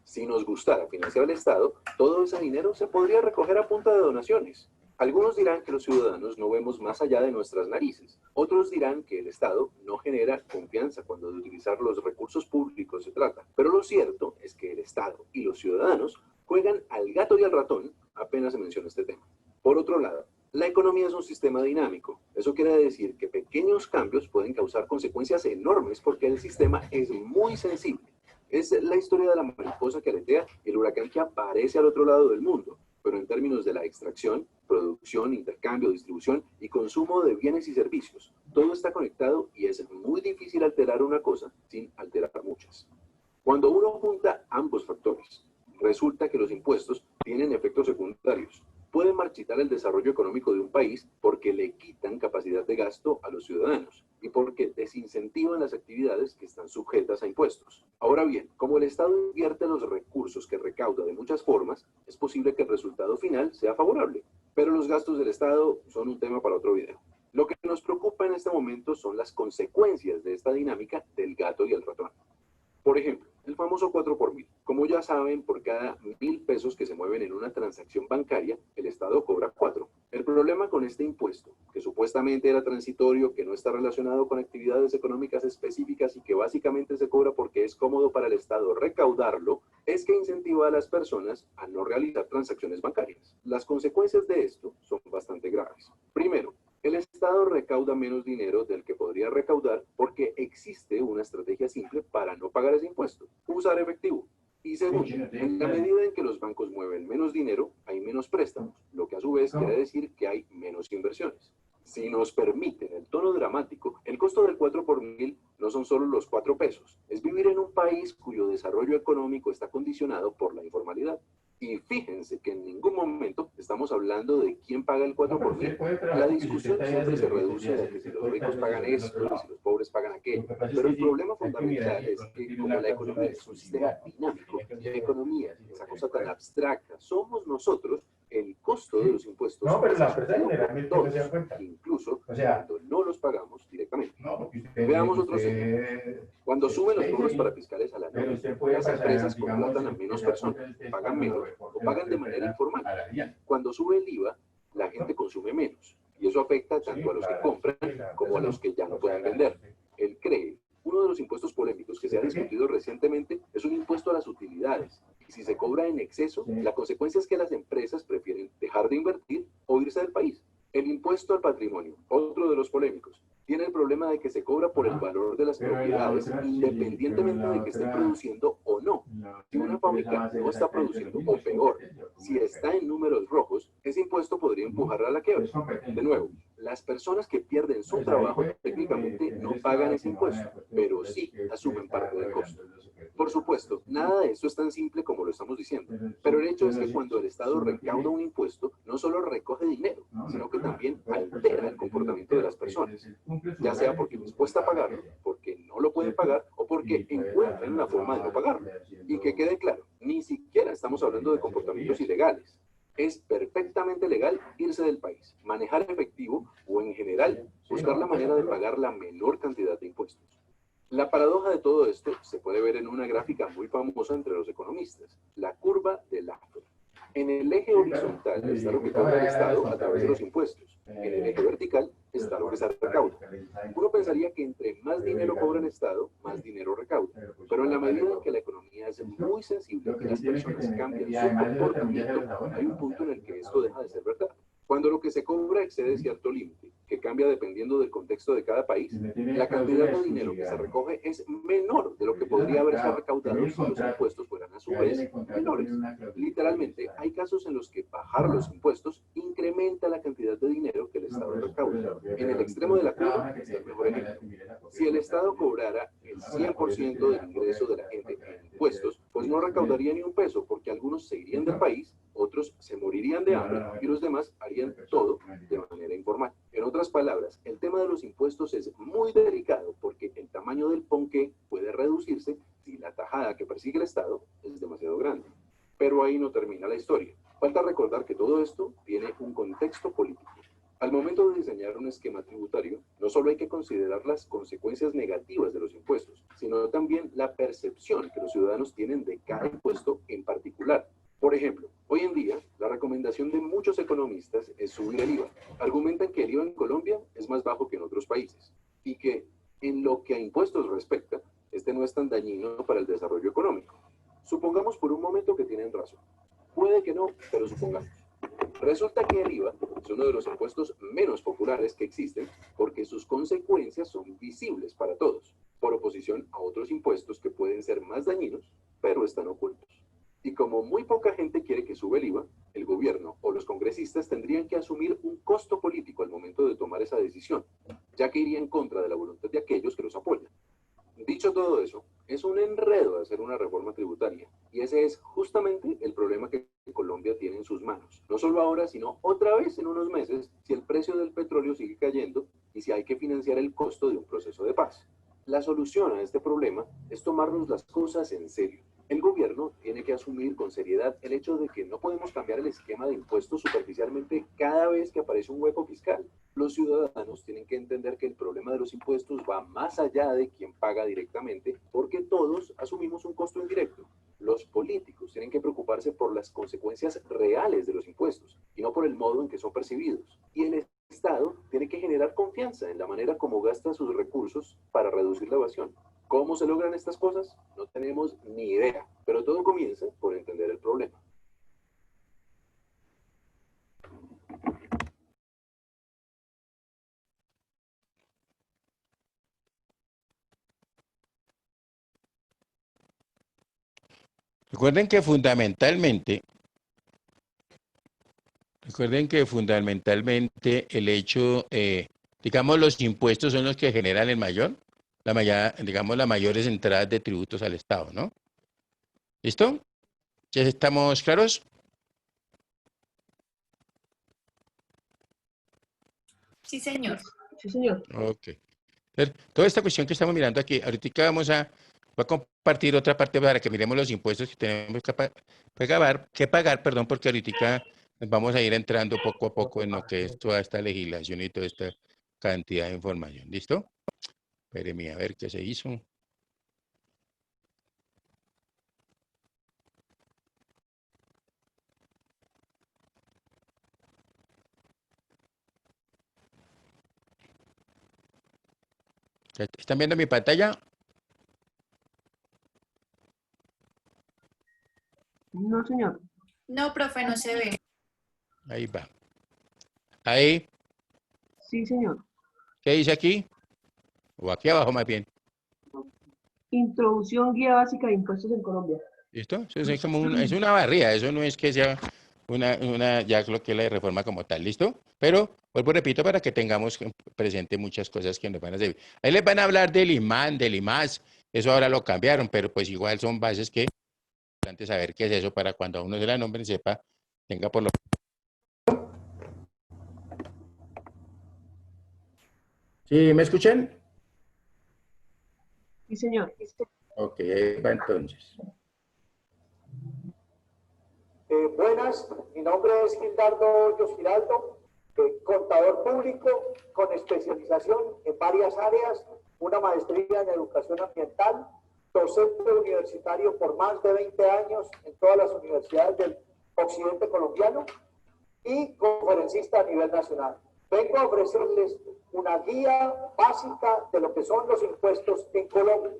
Si nos gustara financiar al Estado, todo ese dinero se podría recoger a punta de donaciones. Algunos dirán que los ciudadanos no vemos más allá de nuestras narices. Otros dirán que el Estado no genera confianza cuando de utilizar los recursos públicos se trata. Pero lo cierto es que el Estado y los ciudadanos juegan al gato y al ratón apenas se menciona este tema. Por otro lado, la economía es un sistema dinámico. Eso quiere decir que pequeños cambios pueden causar consecuencias enormes porque el sistema es muy sensible. Es la historia de la mariposa que aletea y el huracán que aparece al otro lado del mundo. Pero en términos de la extracción, producción, intercambio, distribución y consumo de bienes y servicios, todo está conectado y es muy difícil alterar una cosa sin alterar muchas. Cuando uno junta ambos factores, resulta que los impuestos tienen efectos secundarios. Pueden marchitar el desarrollo económico de un país porque le quitan capacidad de gasto a los ciudadanos y porque desincentivan las actividades que están sujetas a impuestos. Ahora bien, como el Estado invierte los recursos que recauda de muchas formas, es posible que el resultado final sea favorable. Pero los gastos del Estado son un tema para otro video. Lo que nos preocupa en este momento son las consecuencias de esta dinámica del gato y el ratón. Por ejemplo, el famoso 4 por 1000. Como ya saben, por cada 1000 pesos que se mueven en una transacción bancaria, el Estado cobra 4. El problema con este impuesto, que supuestamente era transitorio, que no está relacionado con actividades económicas específicas y que básicamente se cobra porque es cómodo para el Estado recaudarlo, es que incentiva a las personas a no realizar transacciones bancarias. Las consecuencias de esto son bastante graves. Primero, el Estado recauda menos dinero del que podría recaudar porque existe una estrategia simple para no pagar ese impuesto: usar efectivo. Y segundo, en la medida en que los bancos mueven menos dinero, hay menos préstamos, lo que a su vez quiere decir que hay menos inversiones. Si nos permiten el tono dramático, el costo del 4 por 1000 no son solo los 4 pesos, es vivir en un país cuyo desarrollo económico está condicionado por la informalidad. Y fíjense que en ningún momento estamos hablando de quién paga el 4 por 1000. La discusión siempre se reduce a que si los ricos pagan esto y si los pobres pagan aquello. Pero el problema fundamental es que como la economía es un sistema dinámico y la economía es esa cosa tan abstracta, somos nosotros el costo de los impuestos. No, pero la verdad generalmente todos, no se da cuenta. incluso O sea, cuando no los pagamos directamente. No, Veamos otros ejemplos. Cuando suben los cobros para fiscales a la nómina, las empresas contratan a menos personas, pagan menos o pagan de manera informal. Cuando sube el IVA, la gente consume menos y eso afecta tanto a los que compran como a los que ya no pueden vender. El CREE, uno de los impuestos polémicos que se ha discutido recientemente, es un impuesto a las utilidades. Y si se cobra en exceso, la consecuencia es que las empresas prefieren dejar de invertir o irse del país. El impuesto al patrimonio, otro de los polémicos, tiene el problema de que se cobra por el valor de las propiedades independientemente de que esté produciendo o no. Si una fábrica no está produciendo, o peor, si está en números rojos, ese impuesto podría empujarla a la quiebra. De nuevo, las personas que pierden su trabajo técnicamente no pagan ese impuesto, pero sí asumen parte del costo. Por supuesto, nada de esto es tan simple como lo estamos diciendo, pero el hecho es que cuando el Estado recauda un impuesto, no solo recoge dinero, sino que también altera el comportamiento de las personas, ya sea porque les cuesta pagarlo, porque no lo pueden pagar o porque encuentran una forma de no pagarlo. Y que quede claro, ni siquiera estamos hablando de comportamientos ilegales. Es perfectamente legal irse del país, manejar efectivo o en general buscar la manera de pagar la menor cantidad de impuestos. La paradoja de todo esto se puede ver en una gráfica muy famosa entre los economistas, la curva de Laffer. En el eje horizontal está lo que cobra el Estado a través de los impuestos. En el eje vertical está lo que se recauda. Uno pensaría que entre más dinero cobra el Estado, más dinero recauda. Pero en la medida en que la economía es muy sensible y las personas cambian su comportamiento, hay un punto en el que esto deja de ser verdad. Cuando lo que se cobra excede cierto límite, que cambia dependiendo del contexto de cada país, la cantidad de dinero que se recoge es menor de lo que podría haberse recaudado si los impuestos fueran a su vez menores. Literalmente, hay casos en los que bajar los impuestos incrementa la cantidad de dinero que el Estado recauda. En el extremo de la curva está el mejor ejemplo. Si el Estado cobrara el 100% del ingreso de la gente en impuestos, pues no recaudaría ni un peso, porque algunos se irían del país, otros se morirían de hambre y los demás harían todo de manera informal. En otras palabras, el tema de los impuestos es muy delicado porque el tamaño del ponqué puede reducirse si la tajada que persigue el Estado es demasiado grande. Pero ahí no termina la historia. Falta recordar que todo esto tiene un contexto político. Al momento de diseñar un esquema tributario, no solo hay que considerar las consecuencias negativas de los impuestos, sino también la percepción que los ciudadanos tienen de cada impuesto en particular. Por ejemplo, hoy en día, la recomendación de muchos economistas es subir el IVA. Argumentan que el IVA en Colombia es más bajo que en otros países y que, en lo que a impuestos respecta, este no es tan dañino para el desarrollo económico. Supongamos por un momento que tienen razón. Puede que no, pero supongamos. Resulta que el IVA es uno de los impuestos menos populares que existen porque sus consecuencias son visibles para todos, por oposición a otros impuestos que pueden ser más dañinos, pero están ocultos. Y como muy poca gente quiere que sube el IVA, el gobierno o los congresistas tendrían que asumir un costo político al momento de tomar esa decisión, ya que iría en contra de la voluntad de aquellos que los apoyan. Dicho todo eso, Es un enredo hacer una reforma tributaria, y ese es justamente el problema que Colombia tiene en sus manos. No solo ahora, sino otra vez en unos meses, si el precio del petróleo sigue cayendo y si hay que financiar el costo de un proceso de paz. La solución a este problema es tomarnos las cosas en serio. El gobierno tiene que asumir con seriedad el hecho de que no podemos cambiar el esquema de impuestos superficialmente cada vez que aparece un hueco fiscal. Los ciudadanos tienen que entender que el problema de los impuestos va más allá de quien paga directamente, porque todos asumimos un costo indirecto. Los políticos tienen que preocuparse por las consecuencias reales de los impuestos y no por el modo en que son percibidos. Y el Estado tiene que generar confianza en la manera como gasta sus recursos para reducir la evasión. ¿Cómo se logran estas cosas? No tenemos ni idea, pero todo comienza por entender el problema. Recuerden que fundamentalmente el hecho, digamos, los impuestos son los que generan digamos, las mayores entradas de tributos al Estado, ¿no? ¿Listo? ¿Ya estamos claros? Sí, señor. Sí, señor. Ok. Toda esta cuestión que estamos mirando aquí, ahorita voy a compartir otra parte para que miremos los impuestos que tenemos que pagar, perdón, porque ahorita vamos a ir entrando poco a poco en lo que es toda esta legislación y toda esta cantidad de información. ¿Listo? Espéreme a ver qué se hizo. ¿Están viendo mi pantalla? No, señor. No, profe, no se ve. Ahí va. Ahí, Sí, señor. ¿qué dice aquí? O aquí abajo más bien. Introducción guía básica de impuestos en Colombia. ¿Listo? Eso es como es una barría, eso no es que sea ya lo que es la reforma como tal, ¿listo? Pero, vuelvo repito, para que tengamos presente muchas cosas que nos van a servir. Ahí les van a hablar del imán, del IMAS, eso ahora lo cambiaron, pero pues igual son bases que es importante saber qué es eso para cuando a uno se la nombre sepa, tenga por lo... ¿Sí me escuchan? Sí, señor. Ok, ahí va entonces. Buenas, mi nombre es Gildardo Hoyos Giraldo, contador público con especialización en varias áreas, una maestría en educación ambiental, docente universitario por más de 20 años en todas las universidades del occidente colombiano y conferencista a nivel nacional. Vengo a ofrecerles una guía básica de lo que son los impuestos en Colombia.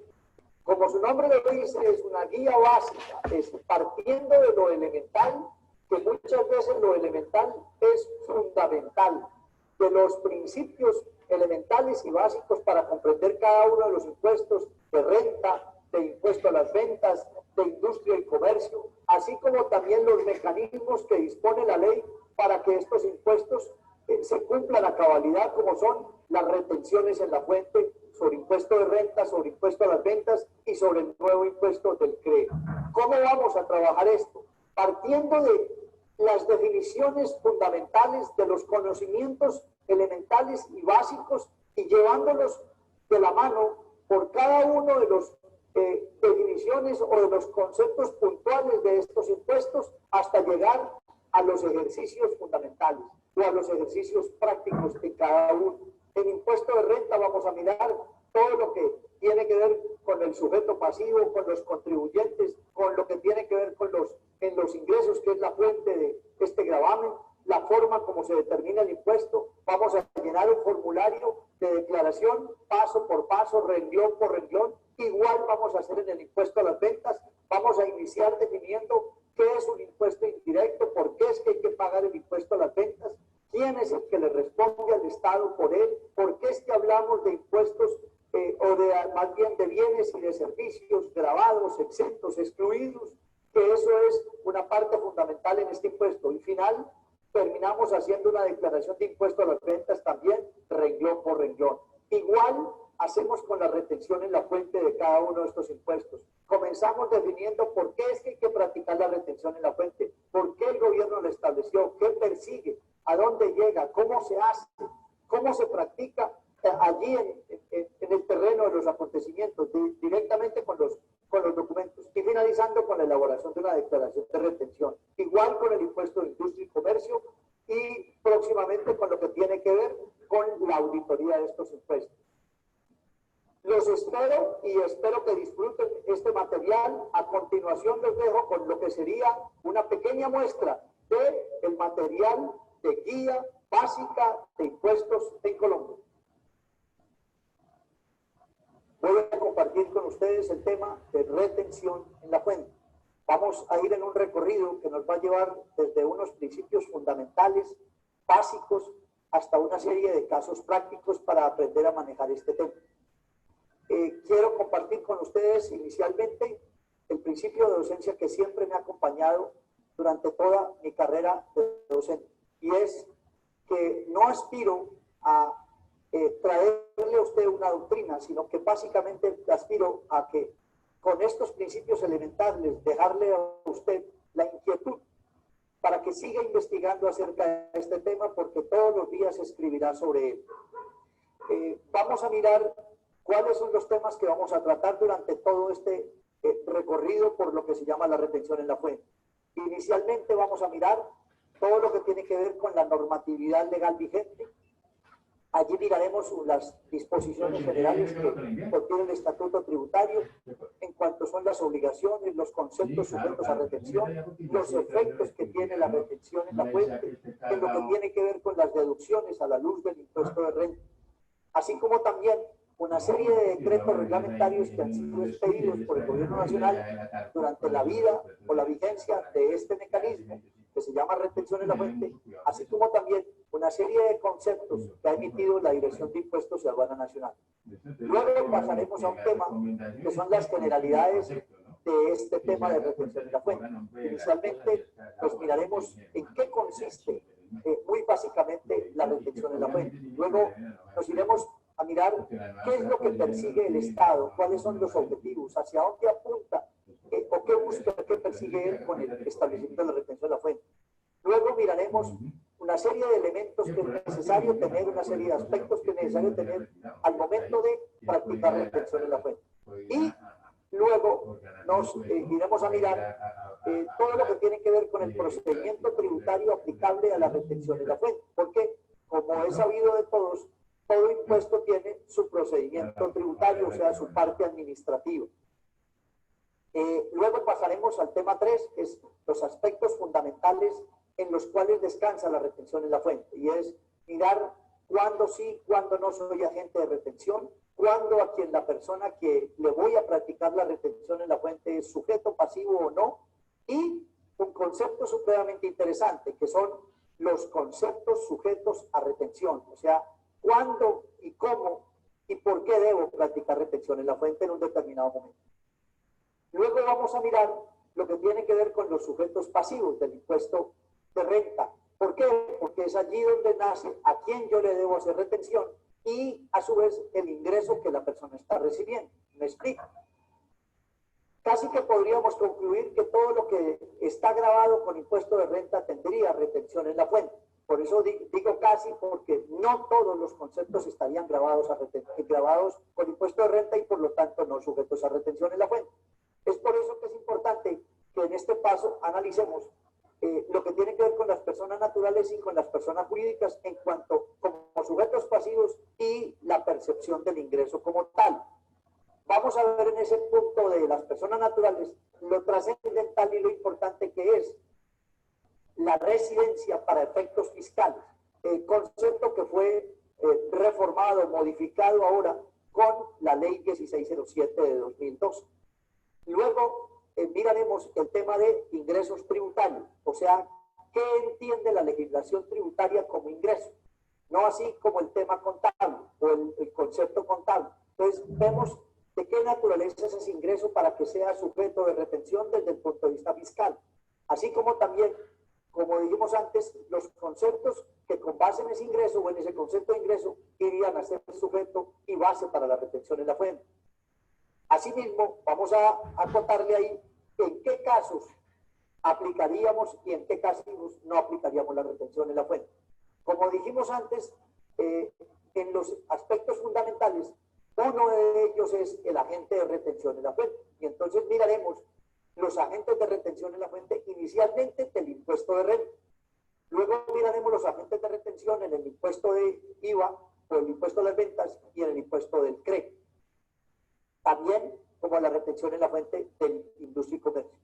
Como su nombre lo dice, es una guía básica, es partiendo de lo elemental, que muchas veces lo elemental es fundamental, de los principios elementales y básicos para comprender cada uno de los impuestos de renta, de impuesto a las ventas, de industria y comercio, así como también los mecanismos que dispone la ley para que estos impuestos se cumplan a cabalidad, como son las retenciones en la fuente, sobre impuesto de renta, sobre impuesto a las ventas y sobre el nuevo impuesto del CREA. ¿Cómo vamos a trabajar esto? Partiendo de las definiciones fundamentales de los conocimientos elementales y básicos y llevándolos de la mano por cada uno de los definiciones o de los conceptos puntuales de estos impuestos hasta llegar a los ejercicios fundamentales o a los ejercicios prácticos de cada uno. En impuesto de renta vamos a mirar todo lo que tiene que ver con el sujeto pasivo, con los contribuyentes, con lo que tiene que ver con los ingresos, que es la fuente de este gravamen, la forma como se determina el impuesto. Vamos a llenar un formulario de declaración paso por paso, renglón por renglón. Igual vamos a hacer en el impuesto a las ventas. Vamos a iniciar definiendo qué es un impuesto indirecto, por qué es que hay que pagar el impuesto a las ventas, quién es el que le responde al Estado por él, por qué es que hablamos de impuestos más bien de bienes y de servicios gravados, exentos, excluidos, que eso es una parte fundamental en este impuesto. Y final, terminamos haciendo una declaración de impuesto a las ventas también, renglón por renglón. Igual hacemos con la retención en la fuente de cada uno de estos impuestos? Comenzamos definiendo por qué es que hay que practicar la retención en la fuente, por qué el gobierno la estableció, qué persigue, a dónde llega, cómo se hace, cómo se practica allí en el terreno de los acontecimientos, directamente con los documentos, y finalizando con la elaboración de una declaración de retención, igual con el impuesto de industria y comercio, y próximamente con lo que tiene que ver con la auditoría de estos impuestos. Los espero y espero que disfruten este material. A continuación les dejo con lo que sería una pequeña muestra del material de guía básica de impuestos en Colombia. Voy a compartir con ustedes el tema de retención en la fuente. Vamos a ir en un recorrido que nos va a llevar desde unos principios fundamentales, básicos, hasta una serie de casos prácticos para aprender a manejar este tema. Quiero compartir con ustedes inicialmente el principio de docencia que siempre me ha acompañado durante toda mi carrera de docente, y es que no aspiro a traerle a usted una doctrina, sino que básicamente aspiro a que con estos principios elementales dejarle a usted la inquietud para que siga investigando acerca de este tema, porque todos los días escribirá sobre él. Vamos a mirar cuáles son los temas que vamos a tratar durante todo este recorrido por lo que se llama la retención en la fuente. Inicialmente vamos a mirar todo lo que tiene que ver con la normatividad legal vigente. Allí miraremos las disposiciones generales que contiene el Estatuto Tributario en cuanto son las obligaciones, los conceptos sujetos a retención, los efectos que tiene la retención en la fuente, en lo que tiene que ver con las deducciones a la luz del impuesto de renta, así como también una serie de decretos reglamentarios que han sido expedidos por el Gobierno Nacional durante la vida o la vigencia de este mecanismo que se llama retención en la fuente, así como también una serie de conceptos que ha emitido la Dirección de Impuestos y Aduana Nacional. Luego pasaremos a un tema que son las generalidades de este tema de retención en la fuente. Inicialmente, pues miraremos en qué consiste muy básicamente la retención en la fuente. Luego nos iremos a mirar qué es lo que persigue el Estado, cuáles son los objetivos, hacia dónde apunta o qué busca, qué persigue él con el establecimiento de la retención de la fuente. Luego miraremos una serie de elementos que es necesario tener, una serie de aspectos que es necesario tener al momento de practicar retención en la fuente. Y luego nos iremos a mirar todo lo que tiene que ver con el procedimiento tributario aplicable a la retención en la fuente, porque como es sabido de todos, todo impuesto tiene su procedimiento tributario, o sea, su parte administrativa. Luego pasaremos al tema 3, que es los aspectos fundamentales en los cuales descansa la retención en la fuente, y es mirar cuándo sí, cuándo no soy agente de retención, cuándo a quien la persona que le voy a practicar la retención en la fuente es sujeto pasivo o no, y un concepto supremamente interesante, que son los conceptos sujetos a retención, o sea, cuándo y cómo y por qué debo practicar retención en la fuente en un determinado momento. Luego vamos a mirar lo que tiene que ver con los sujetos pasivos del impuesto de renta. ¿Por qué? Porque es allí donde nace a quién yo le debo hacer retención y a su vez el ingreso que la persona está recibiendo. ¿Me explico? Casi que podríamos concluir que todo lo que está grabado con impuesto de renta tendría retención en la fuente. Por eso digo casi, porque no todos los conceptos estarían grabados con impuesto de renta y por lo tanto no sujetos a retención en la fuente. Es por eso que es importante que en este paso analicemos lo que tiene que ver con las personas naturales y con las personas jurídicas en cuanto como sujetos pasivos y la percepción del ingreso como tal. Vamos a ver en ese punto de las personas naturales lo trascendental y lo importante que es la residencia para efectos fiscales, el concepto que fue reformado, modificado ahora con la ley 1607 de 2002. Luego miraremos el tema de ingresos tributarios, o sea, ¿qué entiende la legislación tributaria como ingreso? No así como el tema contable o el concepto contable. Entonces, vemos de qué naturaleza es ese ingreso para que sea sujeto de retención desde el punto de vista fiscal. Así como también, como dijimos antes, los conceptos que con base en ese ingreso o en ese concepto de ingreso irían a ser sujeto y base para la retención en la fuente. Asimismo, vamos a acotarle ahí en qué casos aplicaríamos y en qué casos no aplicaríamos la retención en la fuente. Como dijimos antes, en los aspectos fundamentales, uno de ellos es el agente de retención en la fuente. Y entonces miraremos los agentes de retención en la fuente inicialmente del impuesto de renta. Luego miraremos los agentes de retención en el impuesto de IVA o el impuesto de las ventas y en el impuesto del CRE. También como la retención en la fuente del industria y comercio.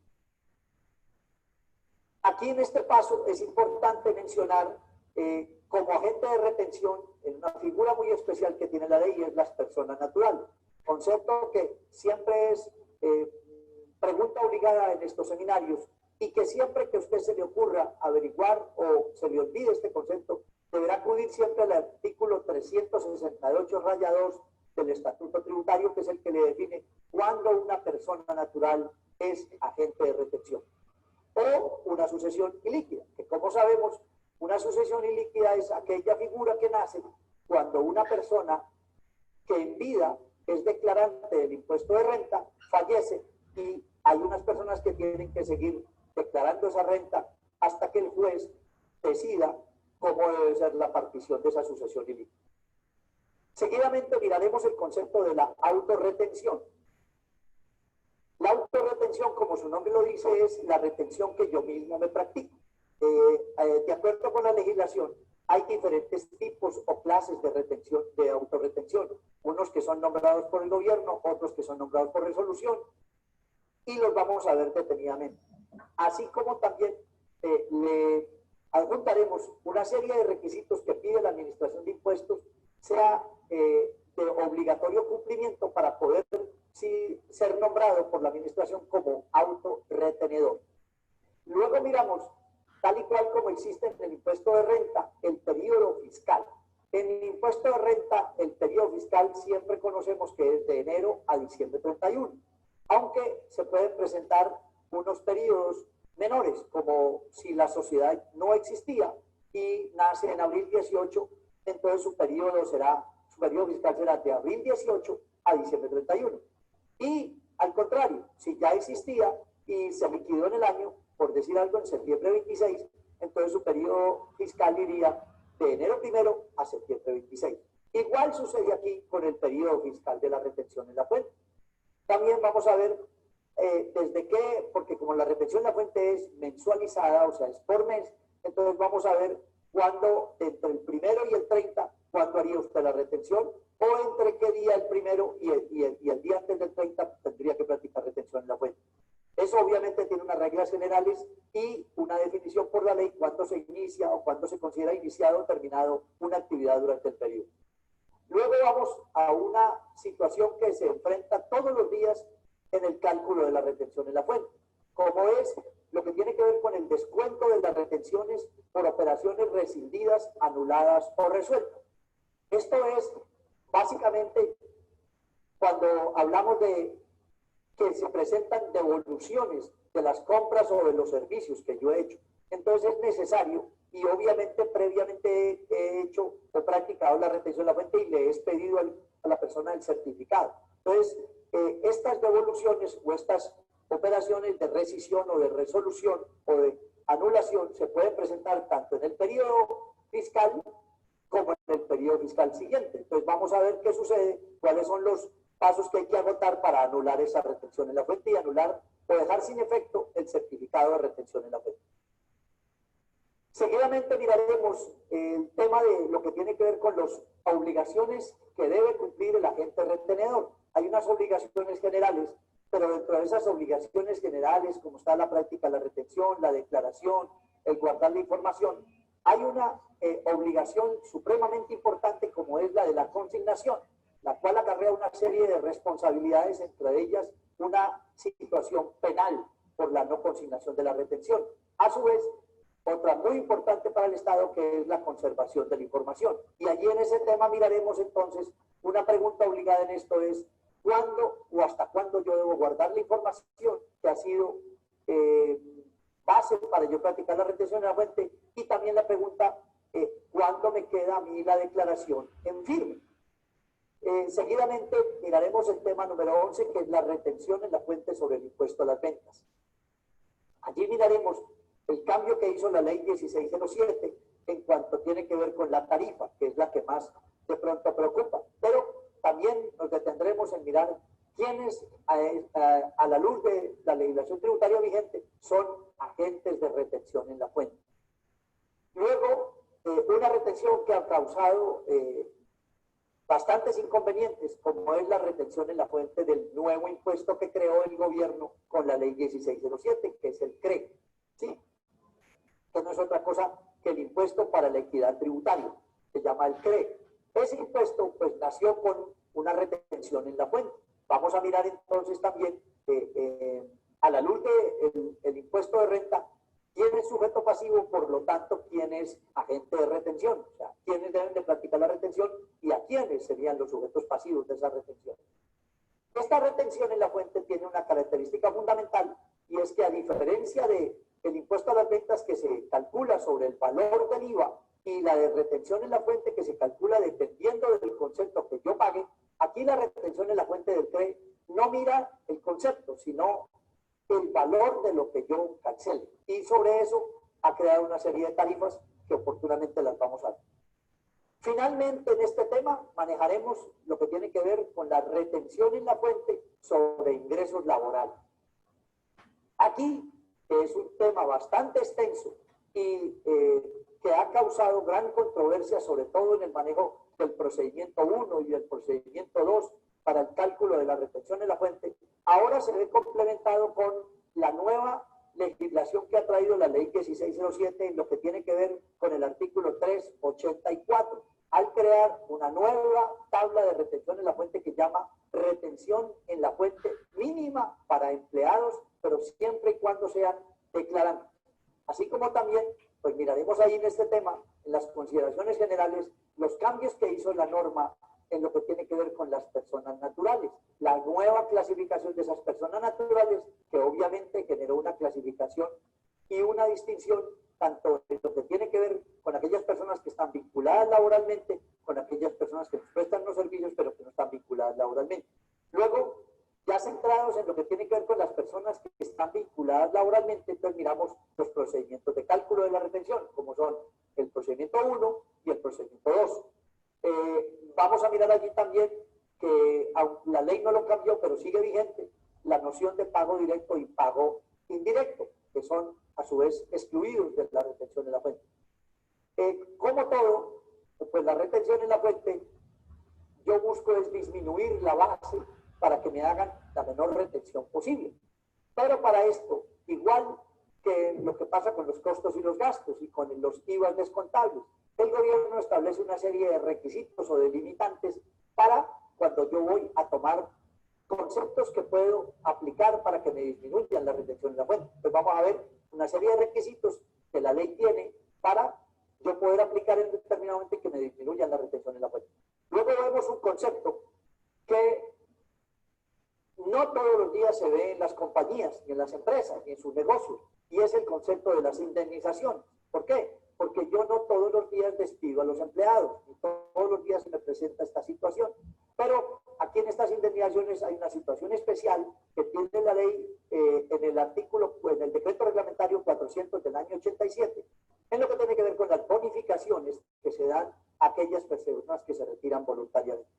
Aquí en este paso es importante mencionar como agente de retención en una figura muy especial que tiene la ley es las personas naturales. Concepto que siempre es pregunta obligada en estos seminarios y que siempre que a usted se le ocurra averiguar o se le olvide este concepto, deberá acudir siempre al artículo 368-2 del Estatuto Tributario, que es el que le define cuándo una persona natural es agente de retención. O una sucesión ilíquida, que como sabemos, una sucesión ilíquida es aquella figura que nace cuando una persona que en vida es declarante del impuesto de renta fallece y hay unas personas que tienen que seguir declarando esa renta hasta que el juez decida cómo debe ser la partición de esa sucesión ilíquida. Seguidamente miraremos el concepto de la autorretención. La autorretención, como su nombre lo dice, es la retención que yo mismo me practico. De acuerdo con la legislación, hay diferentes tipos o clases de retención, de autorretención. Unos que son nombrados por el gobierno, otros que son nombrados por resolución, y los vamos a ver detenidamente. Así como también le adjuntaremos una serie de requisitos que pide la Administración de Impuestos, sea de obligatorio cumplimiento para poder ser nombrado por la Administración como autorretenedor. Luego miramos, tal y cual como existe en el impuesto de renta, el periodo fiscal. En el impuesto de renta, el periodo fiscal siempre conocemos que es de enero a diciembre 31, aunque se pueden presentar unos periodos menores, como si la sociedad no existía y nace en abril 18, entonces su periodo fiscal será de abril 18 a diciembre 31. Y al contrario, si ya existía y se liquidó en el año, por decir algo, en septiembre 26, entonces su periodo fiscal iría de enero 1 a septiembre 26. Igual sucede aquí con el periodo fiscal de la retención en la fuente. También vamos a ver desde qué, porque como la retención en la fuente es mensualizada, o sea, es por mes, entonces vamos a ver cuándo, entre el 1 y el 30, cuándo haría usted la retención, o entre qué día el 1 y el día antes del 30 tendría que practicar retención en la fuente. Eso obviamente tiene unas reglas generales y una definición por la ley cuándo se inicia o cuándo se considera iniciado o terminado una actividad durante el periodo. Luego vamos a una situación que se enfrenta todos los días en el cálculo de la retención en la fuente, como es lo que tiene que ver con el descuento de las retenciones por operaciones rescindidas, anuladas o resueltas. Esto es básicamente cuando hablamos de que se presentan devoluciones de las compras o de los servicios que yo he hecho. Entonces es necesario, y obviamente previamente he hecho o practicado la retención de la fuente y le he pedido a la persona el certificado. Entonces, estas devoluciones o estas operaciones de rescisión o de resolución o de anulación se pueden presentar tanto en el periodo fiscal como en el periodo fiscal siguiente. Entonces vamos a ver qué sucede, cuáles son los pasos que hay que agotar para anular esa retención en la fuente y anular o dejar sin efecto el certificado de retención en la fuente. Seguidamente miraremos el tema de lo que tiene que ver con las obligaciones que debe cumplir el agente retenedor. Hay unas obligaciones generales, pero dentro de esas obligaciones generales, como está la práctica de la retención, la declaración, el guardar la información, hay una obligación supremamente importante como es la de la consignación, la cual acarrea una serie de responsabilidades, entre ellas una situación penal por la no consignación de la retención. A su vez, otra muy importante para el Estado, que es la conservación de la información. Y allí en ese tema miraremos entonces, una pregunta obligada en esto es, ¿cuándo o hasta cuándo yo debo guardar la información que ha sido base para yo practicar la retención en la fuente? Y también la pregunta, cuando me queda a mí la declaración en firme. Seguidamente miraremos el tema número 11, que es la retención en la fuente sobre el impuesto a las ventas. Allí miraremos el cambio que hizo la ley 1607 en cuanto tiene que ver con la tarifa, que es la que más de pronto preocupa. Pero también nos detendremos en mirar quiénes, a la luz de la legislación tributaria vigente, son agentes de retención en la fuente. Luego, una retención que ha causado bastantes inconvenientes, como es la retención en la fuente del nuevo impuesto que creó el gobierno con la ley 1607, que es el CRE, ¿sí? Que no es otra cosa que el impuesto para la equidad tributaria, se llama el CRE. Ese impuesto, pues, nació con una retención en la fuente. Vamos a mirar entonces también, a la luz del impuesto de renta, quién es sujeto pasivo, por lo tanto, quién es agente de retención, o sea, quiénes deben de practicar la retención y a quiénes serían los sujetos pasivos de esa retención. Esta retención en la fuente tiene una característica fundamental, y es que, a diferencia del impuesto a las ventas, que se calcula sobre el valor del IVA, y la de retención en la fuente, que se calcula dependiendo del concepto que yo pague, aquí la retención en la fuente del CRE no mira el concepto, sino el valor de lo que yo cancele. Y sobre eso ha creado una serie de tarifas que oportunamente las vamos a ver. Finalmente, en este tema manejaremos lo que tiene que ver con la retención en la fuente sobre ingresos laborales. Aquí es un tema bastante extenso y que ha causado gran controversia, sobre todo en el manejo del procedimiento 1 y del procedimiento 2 para el cálculo de la retención en la fuente. Ahora se ve complementado con la nueva legislación que ha traído la ley 1607 en lo que tiene que ver con el artículo 384, al crear una nueva tabla de retención en la fuente que llama retención en la fuente mínima para empleados, pero siempre y cuando sean declarantes. Así como también, pues miraremos ahí en este tema, en las consideraciones generales, los cambios que hizo la norma en lo que tiene que ver con las personas naturales. La nueva clasificación de esas personas naturales, que obviamente generó una clasificación y una distinción, tanto en lo que tiene que ver con aquellas personas que están vinculadas laboralmente, con aquellas personas que nos prestan los servicios, pero que no están vinculadas laboralmente. Luego, ya centrados en lo que tiene que ver con las personas que están vinculadas laboralmente, entonces miramos los procedimientos de cálculo de la retención, como son el procedimiento 1 y el procedimiento 2. Vamos a mirar allí también que, aunque la ley no lo cambió, pero sigue vigente, la noción de pago directo y pago indirecto, que son a su vez excluidos de la retención en la fuente. Como todo, pues la retención en la fuente, yo busco es disminuir la base para que me hagan la menor retención posible. Pero para esto, igual que lo que pasa con los costos y los gastos y con los IVA descontables, el gobierno establece una serie de requisitos o de limitantes para cuando yo voy a tomar conceptos que puedo aplicar para que me disminuyan la retención en la fuente. Pues vamos a ver una serie de requisitos que la ley tiene para yo poder aplicar en determinado momento y que me disminuyan la retención en la fuente. Luego vemos un concepto que no todos los días se ve en las compañías, ni en las empresas, ni en sus negocios, y es el concepto de las indemnizaciones. ¿Por qué? Porque yo no todos los días despido a los empleados, ni todos los días se me presenta esta situación. Pero aquí en estas indemnizaciones hay una situación especial que tiene la ley en el artículo, en el decreto reglamentario 400 del año 87, en lo que tiene que ver con las bonificaciones que se dan a aquellas personas que se retiran voluntariamente.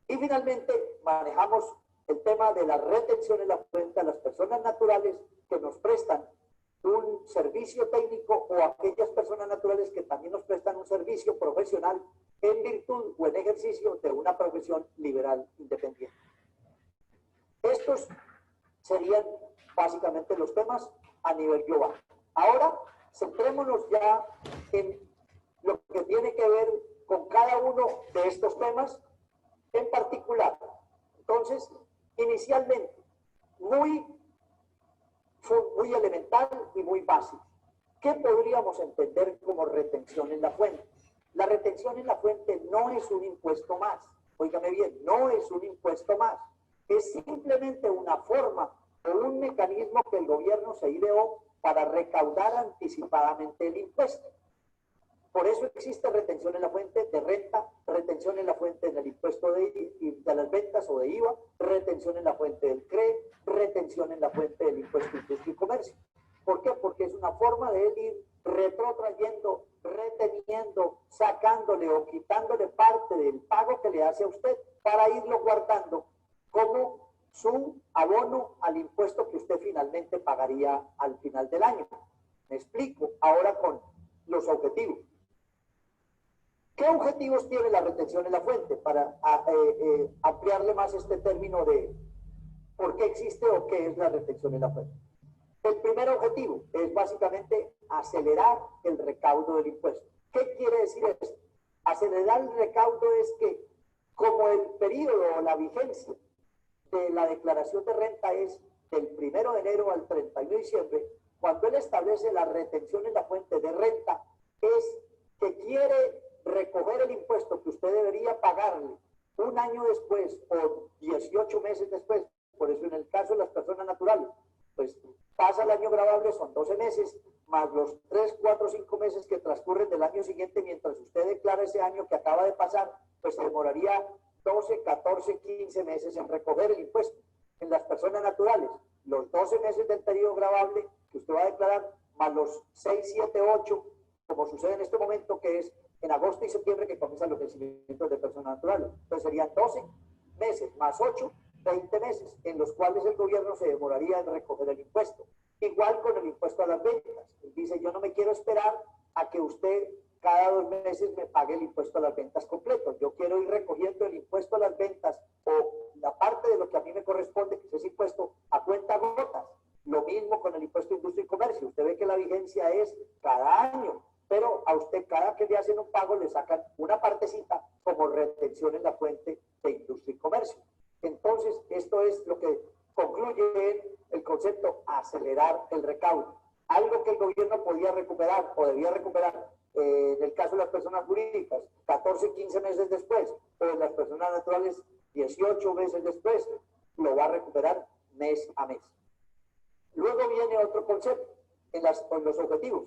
Y finalmente manejamos el tema de la retención en la fuente a las personas naturales que nos prestan un servicio técnico o aquellas personas naturales que también nos prestan un servicio profesional en virtud o en ejercicio de una profesión liberal independiente. Estos serían básicamente los temas a nivel global. Ahora, centrémonos ya en lo que tiene que ver con cada uno de estos temas en particular. Entonces, inicialmente, muy elemental y muy básico. ¿Qué podríamos entender como retención en la fuente? La retención en la fuente no es un impuesto más. Óigame bien, no es un impuesto más. Es simplemente una forma o un mecanismo que el gobierno se ideó para recaudar anticipadamente el impuesto. Por eso existe retención en la fuente de renta, retención en la fuente del impuesto de las ventas o de IVA, retención en la fuente del CRE, retención en la fuente del impuesto de industria y comercio. ¿Por qué? Porque es una forma de él ir retrotrayendo, reteniendo, sacándole o quitándole parte del pago que le hace a usted para irlo guardando como su abono al impuesto que usted finalmente pagaría al final del año. Me explico ahora con los objetivos. ¿Qué objetivos tiene la retención en la fuente? Para ampliarle más este término de por qué existe o qué es la retención en la fuente. El primer objetivo es básicamente acelerar el recaudo del impuesto. ¿Qué quiere decir esto? Acelerar el recaudo es que como el periodo o la vigencia de la declaración de renta es del 1 de enero al 31 de diciembre, cuando él establece la retención en la fuente de renta, es que quiere recoger el impuesto que usted debería pagarle un año después o 18 meses después. Por eso en el caso de las personas naturales, pues pasa el año gravable, son 12 meses, más los 3, 4, 5 meses que transcurren del año siguiente mientras usted declara ese año que acaba de pasar, pues se demoraría 12, 14, 15 meses en recoger el impuesto. En las personas naturales, los 12 meses del periodo gravable que usted va a declarar, más los 6, 7, 8, como sucede en este momento, que es en agosto y septiembre que comienzan los vencimientos de personas naturales. Entonces serían 12 meses más 8, 20 meses, en los cuales el gobierno se demoraría en recoger el impuesto. Igual con el impuesto a las ventas. Él dice, yo no me quiero esperar a que usted cada 2 meses me pague el impuesto a las ventas completo. Yo quiero ir recogiendo el impuesto a las ventas o la parte de lo que a mí me corresponde, que es ese impuesto, a cuenta gotas. Lo mismo con el impuesto de industria y comercio. Usted ve que la vigencia es cada año, pero a usted cada que le hacen un pago le sacan una partecita como retención en la fuente de industria y comercio. Entonces, esto es lo que concluye en el concepto acelerar el recaudo. Algo que el gobierno podía recuperar o debía recuperar en el caso de las personas jurídicas 14, 15 meses después, o en las personas naturales 18 meses después, lo va a recuperar mes a mes. Luego viene otro concepto en los objetivos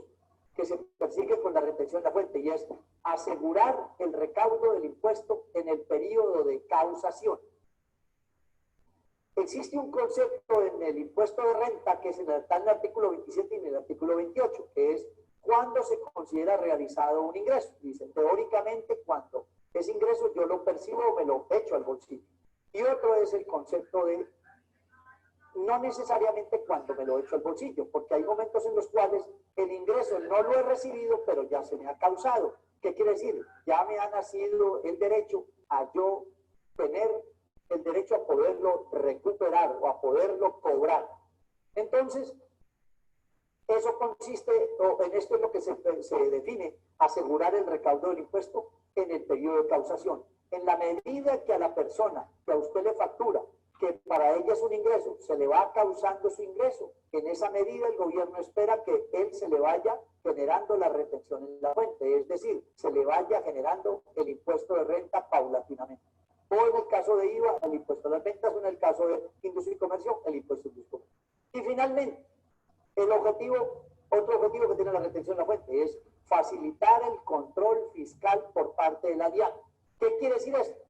que se persigue con la retención de la fuente, y es asegurar el recaudo del impuesto en el periodo de causación. Existe un concepto en el impuesto de renta que está en el artículo 27 y en el artículo 28, que es cuando se considera realizado un ingreso. Dice, teóricamente, cuando ese ingreso yo lo percibo o me lo echo al bolsillo. Y otro es el concepto de no necesariamente cuando me lo echo al bolsillo, porque hay momentos en los cuales el ingreso no lo he recibido, pero ya se me ha causado. ¿Qué quiere decir? Ya me ha nacido el derecho a yo tener el derecho a poderlo recuperar o a poderlo cobrar. Entonces, eso consiste, o en esto es lo que se define, asegurar el recaudo del impuesto en el periodo de causación. En la medida que a la persona que a usted le factura, que para ella es un ingreso, se le va causando su ingreso, en esa medida el gobierno espera que él se le vaya generando la retención en la fuente, es decir, se le vaya generando el impuesto de renta paulatinamente. O en el caso de IVA, el impuesto a las ventas, o en el caso de industria y comercio, el impuesto de industria. Y finalmente, otro objetivo que tiene la retención en la fuente es facilitar el control fiscal por parte de la DIAN. ¿Qué quiere decir esto?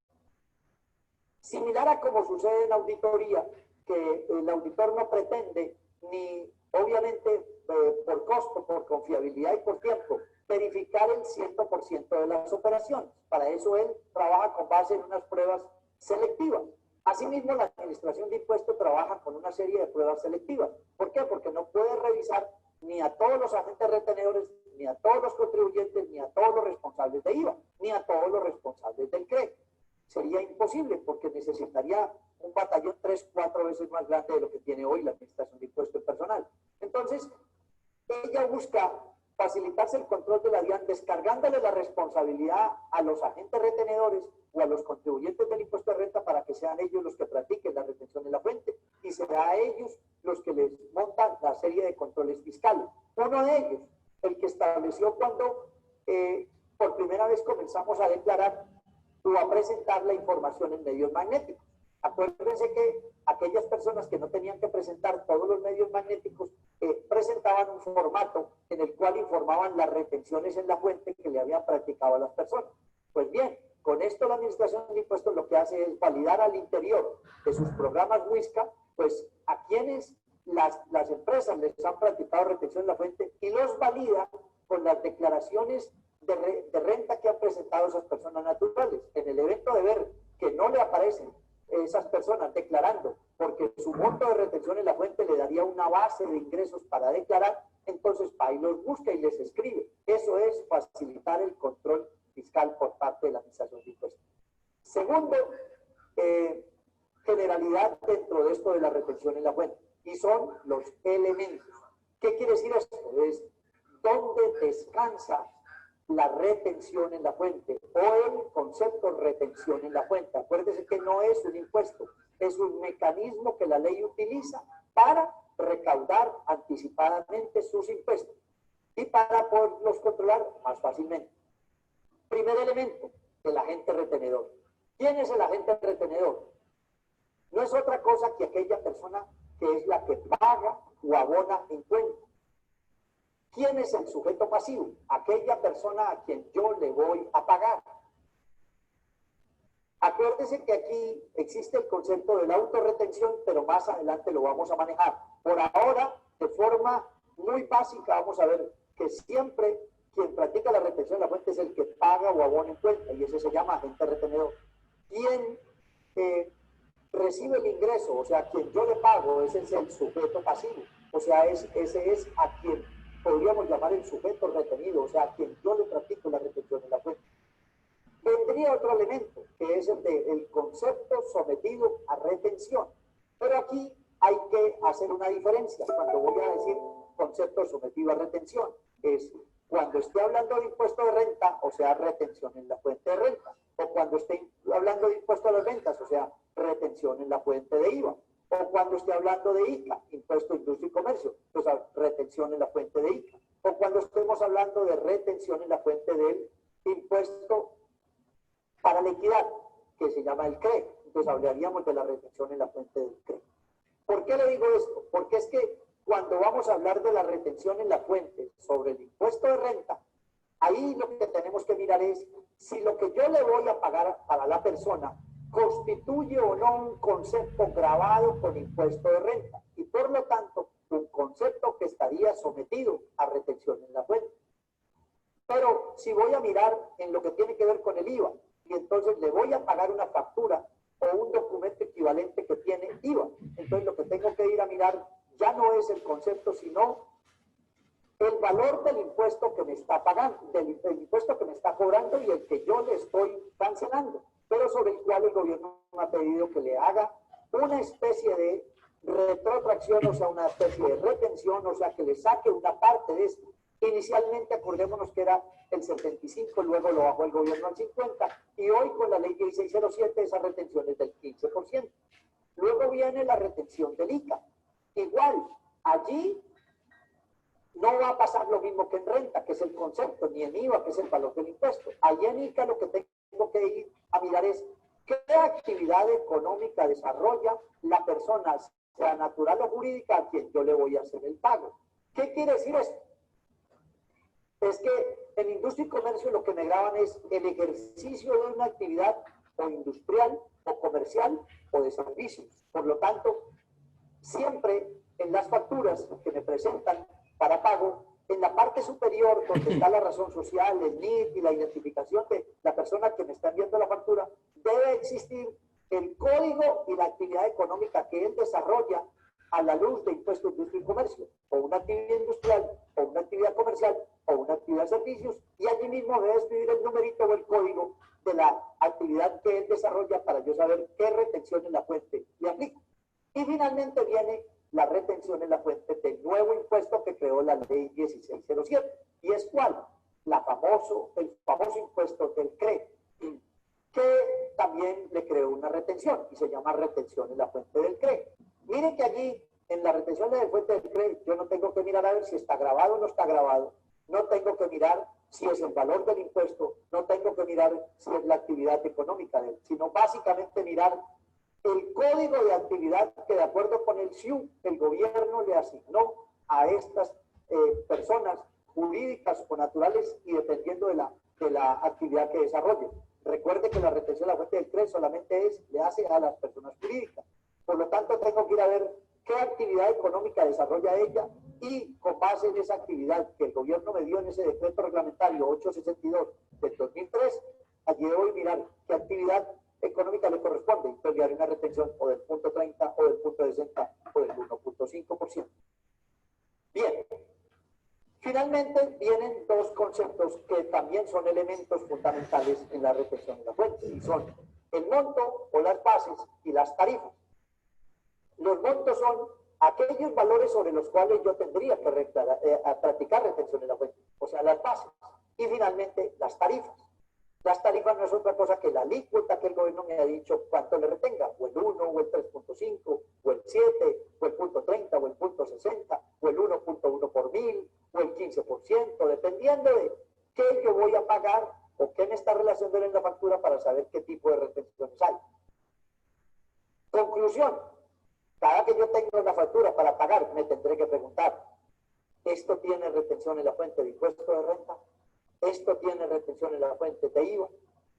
Similar a como sucede en la auditoría, que el auditor no pretende ni, obviamente, por costo, por confiabilidad y por tiempo, verificar el 100% de las operaciones. Para eso él trabaja con base en unas pruebas selectivas. Asimismo, la Administración de Impuestos trabaja con una serie de pruebas selectivas. ¿Por qué? Porque no puede revisar ni a todos los agentes retenedores, ni a todos los contribuyentes, ni a todos los responsables de IVA, ni a todos los responsables del CRE. Sería imposible porque necesitaría un batallón 3, 4 veces más grande de lo que tiene hoy la Administración de Impuestos Personal. Entonces, ella busca facilitarse el control de la DIAN descargándole la responsabilidad a los agentes retenedores o a los contribuyentes del impuesto de renta para que sean ellos los que practiquen la retención en la fuente y será a ellos los que les montan la serie de controles fiscales. Uno de ellos, el que estableció cuando por primera vez comenzamos a declarar o a presentar la información en medios magnéticos. Acuérdense que aquellas personas que no tenían que presentar todos los medios magnéticos presentaban un formato en el cual informaban las retenciones en la fuente que le habían practicado a las personas. Pues bien, con esto la Administración de Impuestos lo que hace es validar al interior de sus programas WISCA, pues a quienes las empresas les han practicado retención en la fuente y los valida con las declaraciones de renta que han presentado esas personas naturales. En el evento de ver que no le aparecen esas personas declarando, porque su monto de retención en la fuente le daría una base de ingresos para declarar, entonces ahí los busca y les escribe. Eso es facilitar el control fiscal por parte de la Administración de Impuestos. Segundo, generalidad dentro de esto de la retención en la fuente, y son los elementos. ¿Qué quiere decir esto? Es dónde descansa la retención en la fuente o el concepto retención en la fuente. Acuérdese que no es un impuesto, es un mecanismo que la ley utiliza para recaudar anticipadamente sus impuestos y para poderlos controlar más fácilmente. Primer elemento, el agente retenedor. ¿Quién es el agente retenedor? No es otra cosa que aquella persona que es la que paga o abona en cuenta. ¿Quién es el sujeto pasivo? Aquella persona a quien yo le voy a pagar. Acuérdese que aquí existe el concepto de la autorretención, pero más adelante lo vamos a manejar. Por ahora, de forma muy básica, vamos a ver que siempre quien practica la retención en la fuente es el que paga o abona en cuenta, y ese se llama agente retenedor. Quien recibe el ingreso, o sea, quien yo le pago, ese es el sujeto pasivo. O sea, ese es a quien podríamos llamar el sujeto retenido, o sea, a quien yo le practico la retención en la fuente. Vendría otro elemento, que es el del concepto sometido a retención. Pero aquí hay que hacer una diferencia. Cuando voy a decir concepto sometido a retención, es cuando esté hablando de impuesto de renta, o sea, retención en la fuente de renta. O cuando esté hablando de impuesto a las ventas, o sea, retención en la fuente de IVA. O cuando esté hablando de ICA, impuesto a industria y comercio, o sea, retención en la fuente de ICA. O cuando estemos hablando de retención en la fuente del impuesto para la equidad, que se llama el CRE. Entonces hablaríamos de la retención en la fuente del CRE. ¿Por qué le digo esto? Porque es que cuando vamos a hablar de la retención en la fuente sobre el impuesto de renta, ahí lo que tenemos que mirar es si lo que yo le voy a pagar para la persona constituye o no un concepto grabado con impuesto de renta y por lo tanto un concepto que estaría sometido a retención en la fuente. Pero si voy a mirar en lo que tiene que ver con el IVA y entonces le voy a pagar una factura o un documento equivalente que tiene IVA, entonces lo que tengo que ir a mirar ya no es el concepto, sino el valor del impuesto que me está pagando, del impuesto que me está cobrando y el que yo le estoy cancelando, pero sobre el cual el gobierno me ha pedido que le haga una especie de retrotracción, o sea, una especie de retención, o sea, que le saque una parte de esto. Inicialmente, acordémonos que era el 75, luego lo bajó el gobierno al 50, y hoy con la ley 1607 esa retención es del 15%. Luego viene la retención del ICA. Igual, allí no va a pasar lo mismo que en renta, que es el concepto, ni en IVA, que es el valor del impuesto. Allí en ICA lo que tengo que ir a mirar es qué actividad económica desarrolla la persona, sea natural o jurídica, a quien yo le voy a hacer el pago. ¿Qué quiere decir esto? Es que en industria y comercio lo que me graban es el ejercicio de una actividad o industrial, o comercial, o de servicios. Por lo tanto, siempre en las facturas que me presentan para pago, en la parte superior, donde está la razón social, el NIF y la identificación de la persona que me está enviando la factura, debe existir el código y la actividad económica que él desarrolla a la luz de impuestos de industria y comercio, o una actividad industrial, o una actividad comercial, o una actividad de servicios, y allí mismo debe escribir el numerito o el código de la actividad que él desarrolla para yo saber qué retención en la fuente le aplico. Y finalmente viene la retención en la fuente del nuevo impuesto que creó la ley 1607. ¿Y es cuál? El famoso impuesto del CRE, que también le creó una retención y se llama retención en la fuente del CRE. Miren que allí, en la retención de la fuente del CRE, yo no tengo que mirar a ver si está grabado o no está grabado, no tengo que mirar si es el valor del impuesto, no tengo que mirar si es la actividad económica de él, sino básicamente mirar el código de actividad que de acuerdo con el SIU, el gobierno le asignó a estas personas jurídicas o naturales y dependiendo de la actividad que desarrollen. Recuerde que la retención de la fuente del CRE solamente le hace a las personas jurídicas. Por lo tanto, tengo que ir a ver qué actividad económica desarrolla ella y con base en esa actividad que el gobierno me dio en ese decreto reglamentario 862 del 2003, allí debo mirar qué actividad económica le corresponde y pelear una retención o del punto 30 o del punto 60 o del 1.5%. Bien. Finalmente vienen dos conceptos que también son elementos fundamentales en la retención de la fuente y son el monto o las bases y las tarifas. Los montos son aquellos valores sobre los cuales yo tendría que practicar retención de la fuente, o sea, las bases. Y finalmente las tarifas. Las tarifas no es otra cosa que la alícuota que el gobierno me ha dicho cuánto le retenga, o el 1, o el 3.5, o el 7, o el punto 30, o el punto 60, o el 1.1 por mil, o el 15%, dependiendo de qué yo voy a pagar o qué me está relacionando en la factura para saber qué tipo de retenciones hay. Conclusión, cada que yo tenga una factura para pagar, me tendré que preguntar, ¿esto tiene retención en la fuente de impuesto de renta? ¿Esto tiene retención en la fuente de IVA?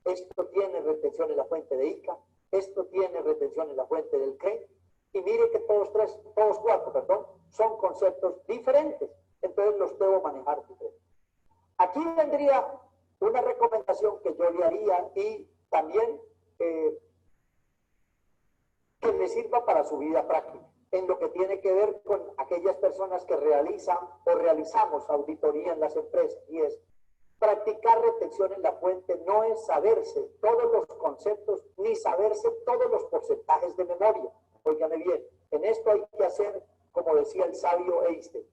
¿Esto tiene retención en la fuente de ICA? ¿Esto tiene retención en la fuente del CRE? Y mire que todos cuatro, son conceptos diferentes. Entonces los debo manejar diferentes. Aquí vendría una recomendación que yo le haría y también que me sirva para su vida práctica, en lo que tiene que ver con aquellas personas que realizan o realizamos auditoría en las empresas, y es practicar retención en la fuente no es saberse todos los conceptos ni saberse todos los porcentajes de memoria. Óigame bien, en esto hay que hacer, como decía el sabio Einstein,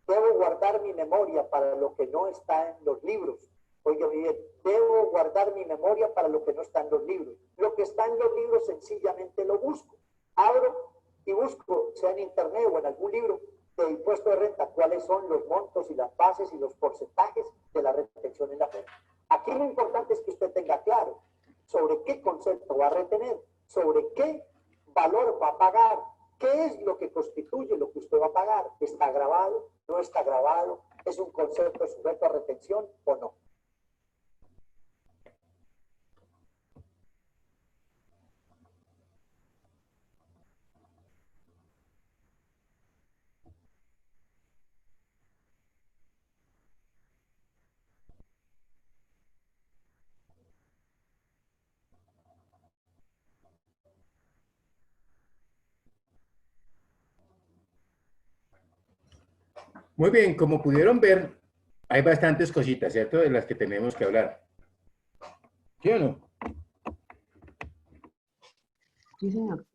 debo guardar mi memoria para lo que no está en los libros. Óigame bien, debo guardar mi memoria para lo que no está en los libros. Lo que está en los libros sencillamente lo busco. Abro y busco, sea en internet o en algún libro de impuesto de renta, cuáles son los montos y las bases y los porcentajes de la retención en la fuente. Aquí lo importante es que usted tenga claro sobre qué concepto va a retener, sobre qué valor va a pagar, qué es lo que constituye lo que usted va a pagar. ¿Está grabado? ¿No está grabado? ¿Es un concepto sujeto a retención o no? Muy bien, como pudieron ver, hay bastantes cositas, ¿cierto? De las que tenemos que hablar. ¿Sí o no? Sí, señor.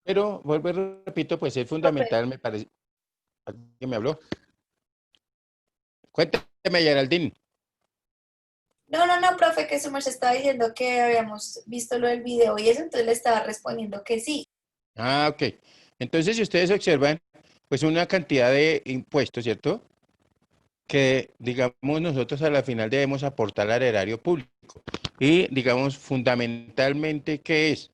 Pero, vuelvo y repito, pues es fundamental, me parece. ¿Alguien me habló? Cuéntame, Geraldine. No, profe, que su merced estaba diciendo que habíamos visto lo del video y eso, entonces le estaba respondiendo que sí. Ah, ok. Entonces, si ustedes observan, pues una cantidad de impuestos, ¿cierto? Que, digamos, nosotros a la final debemos aportar al erario público. Y, digamos, fundamentalmente, ¿qué es?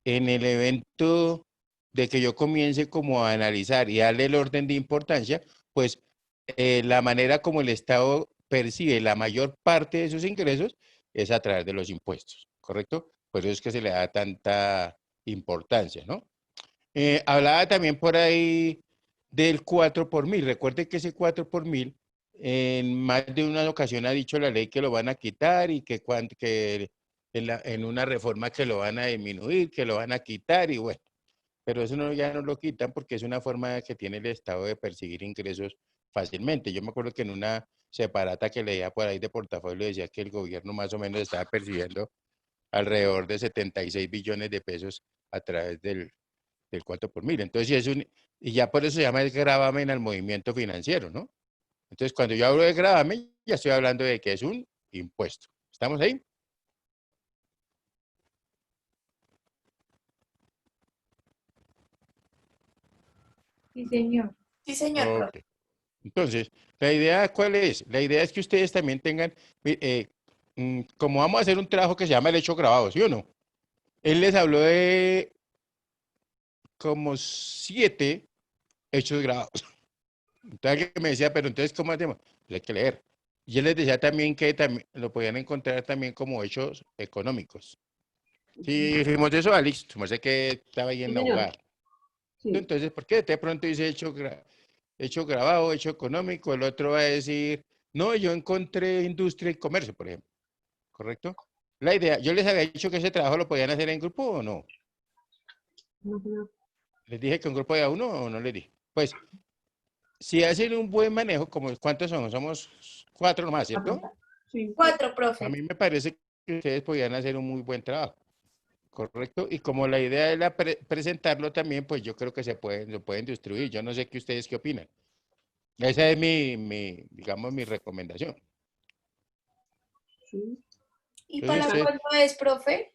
En el evento de que yo comience como a analizar y darle el orden de importancia, pues la manera como el Estado percibe la mayor parte de sus ingresos es a través de los impuestos, ¿correcto? Por eso es que se le da tanta importancia, ¿no? Hablaba también por ahí del 4 por mil. Recuerde que ese 4 por mil, en más de una ocasión ha dicho la ley que lo van a quitar y que, en una reforma que lo van a disminuir, que lo van a quitar y bueno, pero eso no, ya no lo quitan porque es una forma que tiene el Estado de perseguir ingresos fácilmente. Yo me acuerdo que en una separata que leía por ahí de portafolio decía que el gobierno más o menos estaba percibiendo alrededor de 76 billones de pesos a través del 4 por mil. Entonces, y ya por eso se llama el gravamen al movimiento financiero, ¿no? Entonces, cuando yo hablo de gravamen, ya estoy hablando de que es un impuesto. ¿Estamos ahí? Sí, señor. Sí, señor, profe. Ok. Entonces, ¿la idea cuál es? La idea es que ustedes también tengan, como vamos a hacer un trabajo que se llama el hecho grabado, ¿sí o no? Él les habló de como 7 hechos grabados. Entonces alguien me decía, pero entonces, ¿cómo hacemos? Pues hay que leer. Y yo les decía también que también lo podían encontrar también como hechos económicos. Si fuimos de eso, Alex, sé que estaba ahí en Sí, la señor. jugada. Sí. Entonces, ¿por qué de pronto dice hecho grabado, hecho económico? El otro va a decir, no, yo encontré industria y comercio, por ejemplo. ¿Correcto? La idea, yo les había dicho que ese trabajo lo podían hacer en grupo o no. No, señor. Les dije que un grupo de a uno o no les dije. Pues, si hacen un buen manejo, como ¿cuántos somos? Somos 4 nomás, ¿cierto? Sí. 4, A profe. mí me parece que ustedes podían hacer un muy buen trabajo. ¿Correcto? Y como la idea es presentarlo también, pues yo creo que lo pueden distribuir. Yo no sé qué ustedes qué opinan. Esa es digamos, mi recomendación. Sí. ¿Y Entonces para ustedes, cuándo es, profe?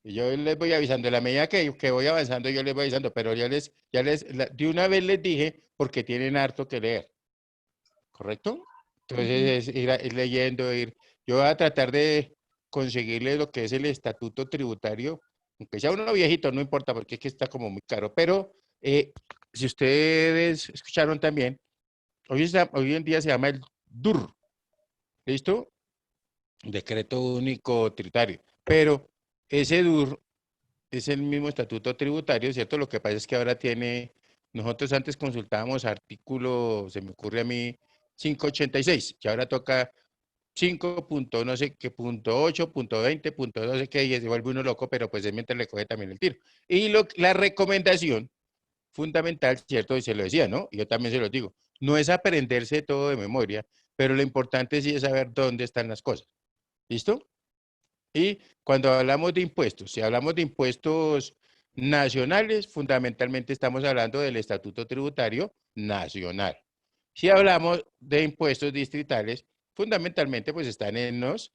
yo les voy avisando, en la medida que voy avanzando, yo les voy avisando, pero de una vez les dije, porque tienen harto que leer, ¿correcto? Entonces es ir leyendo, yo voy a tratar de conseguirles lo que es el estatuto tributario, aunque sea uno viejito, no importa, porque es que está como muy caro, pero si ustedes escucharon también, hoy en día se llama el DUR, ¿listo? Decreto único tributario, pero ese DUR es el mismo estatuto tributario, ¿cierto? Lo que pasa es que ahora nosotros antes consultábamos artículo, se me ocurre a mí, 586, que ahora toca 5 punto no sé qué, punto 8, punto 20, punto no sé qué, y se vuelve uno loco, pero pues es mientras le coge también el tiro. Y la recomendación fundamental, ¿cierto? Y se lo decía, ¿no? Y yo también se lo digo, no es aprenderse todo de memoria, pero lo importante sí es saber dónde están las cosas. ¿Listo? Y cuando hablamos de impuestos, si hablamos de impuestos nacionales, fundamentalmente estamos hablando del Estatuto Tributario Nacional. Si hablamos de impuestos distritales, fundamentalmente pues están en los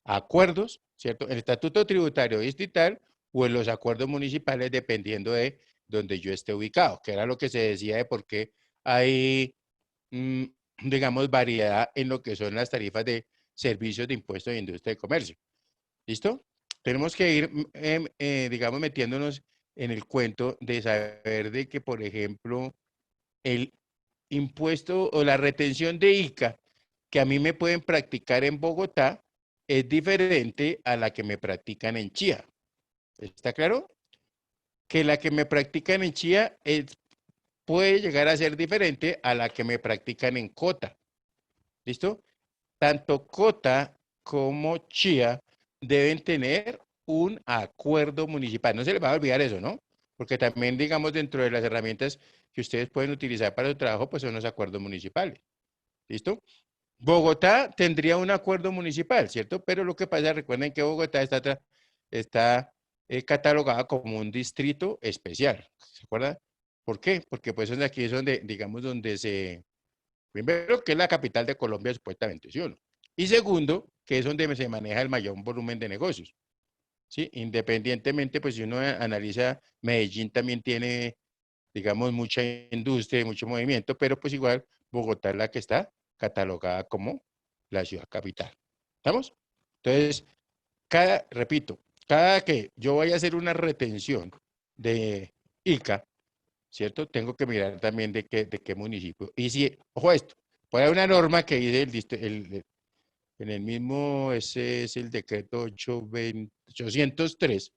acuerdos, ¿cierto? El Estatuto Tributario Distrital o en los acuerdos municipales, dependiendo de donde yo esté ubicado, que era lo que se decía de por qué hay, digamos, variedad en lo que son las tarifas de servicios de impuestos de industria y comercio. ¿Listo? Tenemos que ir, digamos, metiéndonos en el cuento de saber de que, por ejemplo, el impuesto o la retención de ICA que a mí me pueden practicar en Bogotá es diferente a la que me practican en Chía. ¿Está claro? Que la que me practican en Chía puede llegar a ser diferente a la que me practican en Cota. ¿Listo? Tanto Cota como Chía deben tener un acuerdo municipal. No se les va a olvidar eso, ¿no? Porque también, digamos, dentro de las herramientas que ustedes pueden utilizar para su trabajo, pues son los acuerdos municipales. ¿Listo? Bogotá tendría un acuerdo municipal, ¿cierto? Pero lo que pasa, recuerden que Bogotá está catalogada como un distrito especial. ¿Se acuerdan? ¿Por qué? Porque pues aquí es donde, digamos, primero, que es la capital de Colombia, supuestamente, ¿sí o no? Y segundo, que es donde se maneja el mayor volumen de negocios, ¿sí? Independientemente, pues si uno analiza, Medellín también tiene, digamos, mucha industria y mucho movimiento, pero pues igual Bogotá es la que está catalogada como la ciudad capital. ¿Estamos? Entonces, repito, cada que yo vaya a hacer una retención de ICA, ¿cierto? Tengo que mirar también de qué municipio. Y si, ojo a esto, puede haber una norma que dice en el mismo, ese es el decreto 803,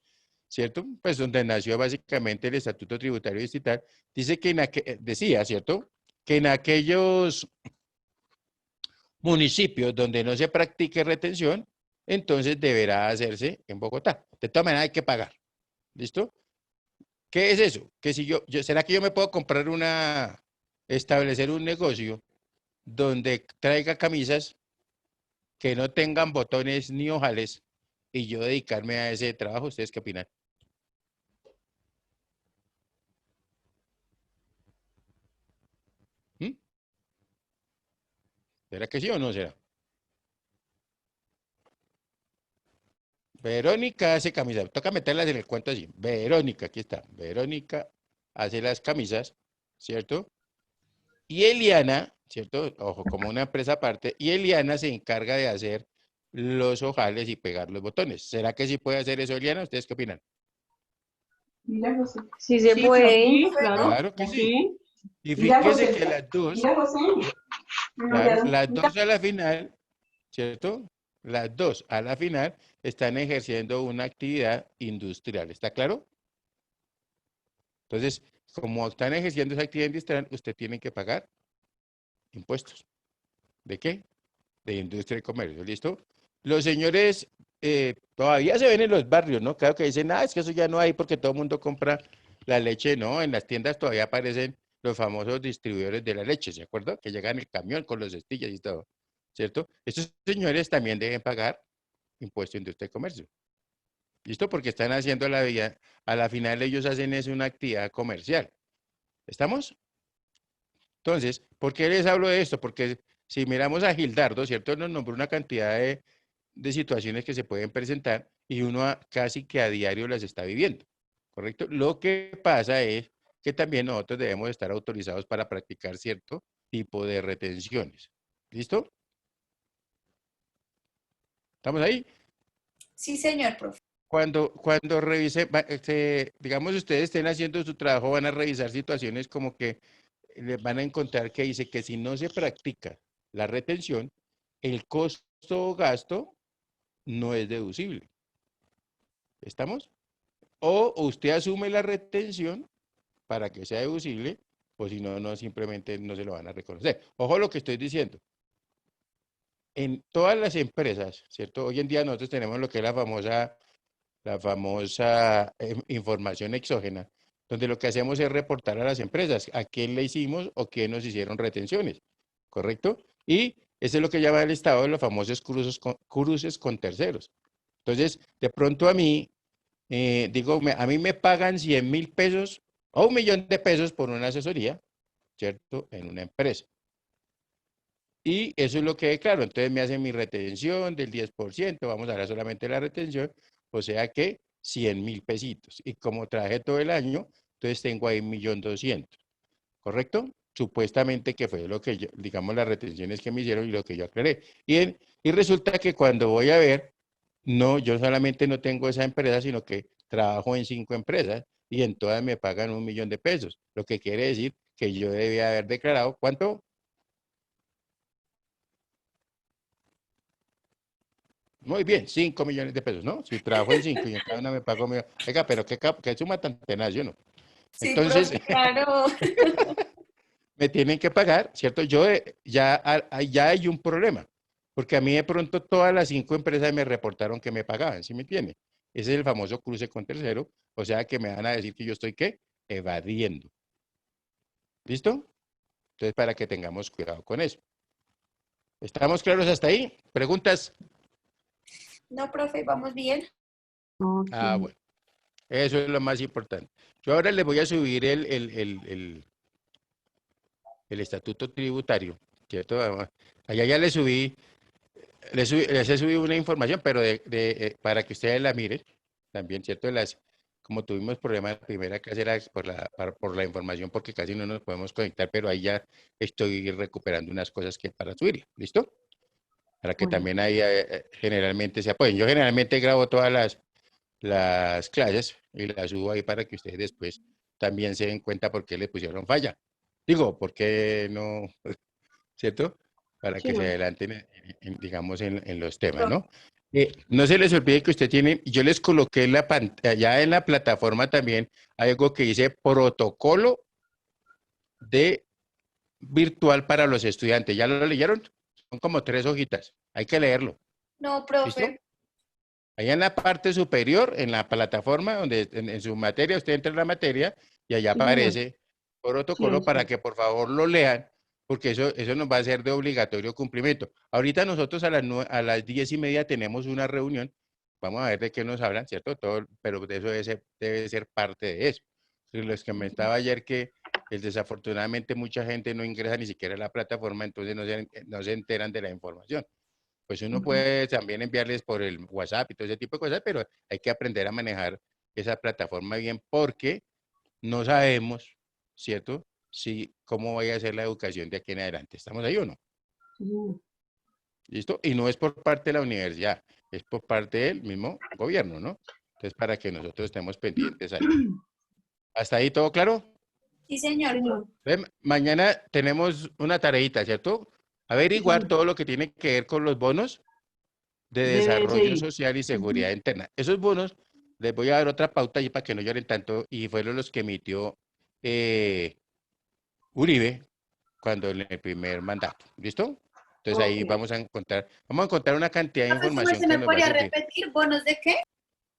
¿cierto? Pues donde nació básicamente el Estatuto Tributario Distrital, dice que decía, ¿cierto? Que en aquellos municipios donde no se practique retención, entonces deberá hacerse en Bogotá. De todas maneras hay que pagar. ¿Listo? ¿Qué es eso? Que si ¿será que yo me puedo comprar establecer un negocio donde traiga camisas que no tengan botones ni ojales y yo dedicarme a ese trabajo? ¿Ustedes qué opinan? ¿Mm? ¿Será que sí o no será? Verónica hace camisas. Toca meterlas en el cuento así. Verónica, aquí está. Verónica hace las camisas, ¿cierto? Y Eliana, ¿cierto? Ojo, como una empresa aparte. Y Eliana se encarga de hacer los ojales y pegar los botones. ¿Será que sí puede hacer eso, Eliana? ¿Ustedes qué opinan? Sí se Sí, puede. claro. Claro que sí. Sí, Y Mira, fíjese José. que las dos, Mira, José. claro, las dos a la final, ¿cierto? Las dos a la final están ejerciendo una actividad industrial. ¿Está claro? Entonces, como están ejerciendo esa actividad industrial, usted tiene que pagar impuestos. ¿De qué? De industria y comercio. ¿Listo? Los señores todavía se ven en los barrios, ¿no? Claro que dicen, es que eso ya no hay porque todo el mundo compra la leche. No, en las tiendas todavía aparecen los famosos distribuidores de la leche, ¿se acuerdan? Que llegan el camión con los cestillas y todo, ¿cierto? Estos señores también deben pagar impuesto de industria y comercio. ¿Listo? Porque están haciendo la vida, a la final ellos hacen es una actividad comercial. ¿Estamos? Entonces, ¿por qué les hablo de esto? Porque si miramos a Gildardo, ¿cierto? Nos nombró una cantidad de situaciones que se pueden presentar y uno casi que a diario las está viviendo, ¿correcto? Lo que pasa es que también nosotros debemos estar autorizados para practicar cierto tipo de retenciones. ¿Listo? ¿Estamos ahí? Sí, señor, profe. Cuando revise, digamos, ustedes estén haciendo su trabajo, van a revisar situaciones como que les van a encontrar que dice que si no se practica la retención, el costo o gasto no es deducible. ¿Estamos? O usted asume la retención para que sea deducible, o si no, no simplemente no se lo van a reconocer. Ojo lo que estoy diciendo. En todas las empresas, ¿cierto? Hoy en día nosotros tenemos lo que es la famosa información exógena, donde lo que hacemos es reportar a las empresas a quién le hicimos o quién nos hicieron retenciones, ¿correcto? Y eso es lo que llama el Estado de los famosos cruces con terceros. Entonces, de pronto a mí, a mí me pagan 100.000 pesos o 1.000.000 de pesos por una asesoría, ¿cierto? En una empresa. Y eso es lo que declaro. Entonces me hacen mi retención del 10%, vamos a hablar solamente de la retención, o sea que 100.000 pesitos. Y como traje todo el año, entonces tengo ahí 1.200.000, ¿correcto? Supuestamente que fue lo que yo, digamos, las retenciones que me hicieron y lo que yo aclaré. Y resulta que cuando voy a ver, no, yo solamente no tengo esa empresa, sino que trabajo en 5 empresas y en todas me pagan 1.000.000 de pesos. Lo que quiere decir que yo debía haber declarado, ¿cuánto? Muy bien, 5.000.000 de pesos, ¿no? Si trabajo en 5 y en cada una me pago, oiga, pero qué suma tan tenaz, yo no. Sí, Entonces, profe, claro. me tienen que pagar, ¿cierto? Yo ya hay un problema, porque a mí de pronto todas las 5 empresas me reportaron que me pagaban, ¿sí me entiende? Ese es el famoso cruce con tercero, o sea que me van a decir que yo estoy, ¿qué? Evadiendo. ¿Listo? Entonces, para que tengamos cuidado con eso. ¿Estamos claros hasta ahí? ¿Preguntas? No, profe, vamos bien. Ah, bueno. Eso es lo más importante. Yo ahora les voy a subir el estatuto tributario, ¿cierto? Allá ya les he subido una información, pero para que ustedes la miren, también, ¿cierto? Como tuvimos problemas, la primera clase era por la información, porque casi no nos podemos conectar, pero ahí ya estoy recuperando unas cosas que para subir, ¿listo? Para que también ahí generalmente se apoyen. Yo generalmente grabo todas las clases y las subo ahí para que ustedes después también se den cuenta por qué le pusieron falla. Digo, por qué no, ¿cierto? Para Sí, que se no. adelanten, digamos, en los temas, Profe, ¿no? No se les olvide que usted tiene, yo les coloqué en la pantalla, en la plataforma también, hay algo que dice protocolo de virtual para los estudiantes. ¿Ya lo leyeron? Son como 3 hojitas. Hay que leerlo. no, ¿Listo? profe. Allá en la parte superior, en la plataforma, donde en su materia, usted entra en la materia y allá Sí, señor. aparece Sí, ahí protocolo está. para que por favor lo lean, porque eso nos va a ser de obligatorio cumplimiento. Ahorita nosotros a las 10:30 tenemos una reunión, vamos a ver de qué nos hablan, ¿cierto? Todo, pero de eso debe ser parte de eso. Los que me estaba ayer que desafortunadamente mucha gente no ingresa ni siquiera a la plataforma, entonces no se enteran de la información. Pues uno puede también enviarles por el WhatsApp y todo ese tipo de cosas, pero hay que aprender a manejar esa plataforma bien porque no sabemos, ¿cierto? Si cómo vaya a ser la educación de aquí en adelante. ¿Estamos ahí o no? Sí, señor. ¿Listo? Y no es por parte de la universidad, es por parte del mismo gobierno, ¿no? Entonces, para que nosotros estemos pendientes ahí. ¿Hasta ahí todo claro? Sí, señor. Señor. Mañana tenemos una tareita, ¿cierto? Averiguar Sí. todo lo que tiene que ver con los bonos de De desarrollo BSI. social y seguridad interna. Esos bonos, les voy a dar otra pauta ahí para que no lloren tanto, y fueron los que emitió Uribe cuando en el primer mandato. ¿Listo? Entonces ahí Ok. vamos a encontrar una cantidad de Profe, información ¿se que me nos va a podría servir. repetir bonos de qué?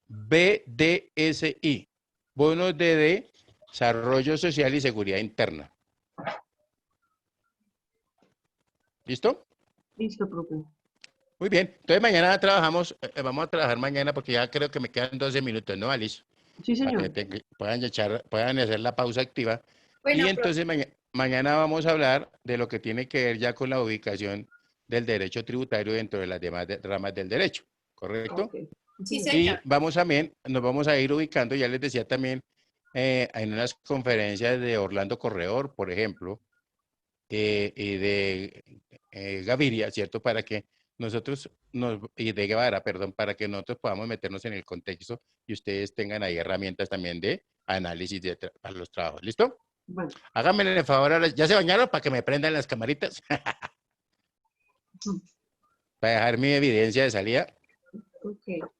BDSI, bonos de desarrollo social y seguridad interna. ¿Listo? Listo, profe. Muy bien. Entonces mañana trabajamos, vamos a trabajar mañana porque ya creo que me quedan 12 minutos, ¿no, Alice? Sí, Para señor. que puedan hacer la pausa activa. Bueno, Y profe. entonces mañana vamos a hablar de lo que tiene que ver ya con la ubicación del derecho tributario dentro de las demás ramas del derecho, ¿correcto? Ok. Sí, Y señor. nos vamos a ir ubicando, ya les decía también, en unas conferencias de Orlando Corredor, por ejemplo, y de Gaviria, ¿cierto? Para que y de Guevara, perdón, para que nosotros podamos meternos en el contexto y ustedes tengan ahí herramientas también de análisis para los trabajos. ¿Listo? Bueno. Háganme el favor, ahora, ¿ya se bañaron para que me prendan las camaritas? Para dejar mi evidencia de salida. Ok.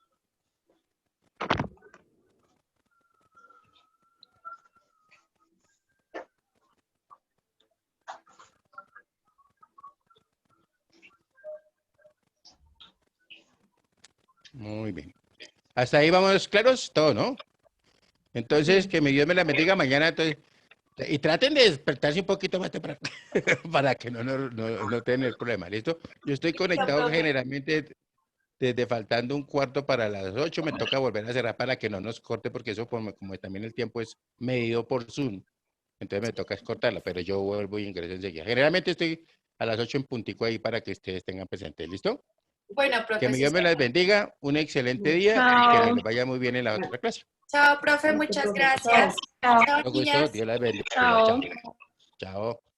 Muy bien. Hasta ahí vamos claros, todo, ¿no? Entonces, Sí. que mi Dios me la bendiga mañana. Entonces, y traten de despertarse un poquito más temprano para que no tengan el problema, ¿listo? Yo estoy conectado profe. generalmente desde faltando un cuarto para las 8, me toca volver a cerrar para que no nos corte, porque eso como también el tiempo es medido por Zoom, entonces me toca cortarla, pero yo vuelvo y ingreso enseguida. Generalmente estoy a las 8 en puntico ahí para que ustedes tengan presente, ¿listo? Bueno, Que profe, mi sí, Dios me las señor. bendiga, un excelente día y que Chao. nos vaya muy bien en la Bueno. otra clase. Chao, profe, Listo, muchas profe. gracias. Chao. Chao. Chao, Con gusto, niñas. Dios las bendiga. Chao. Chao. Chao.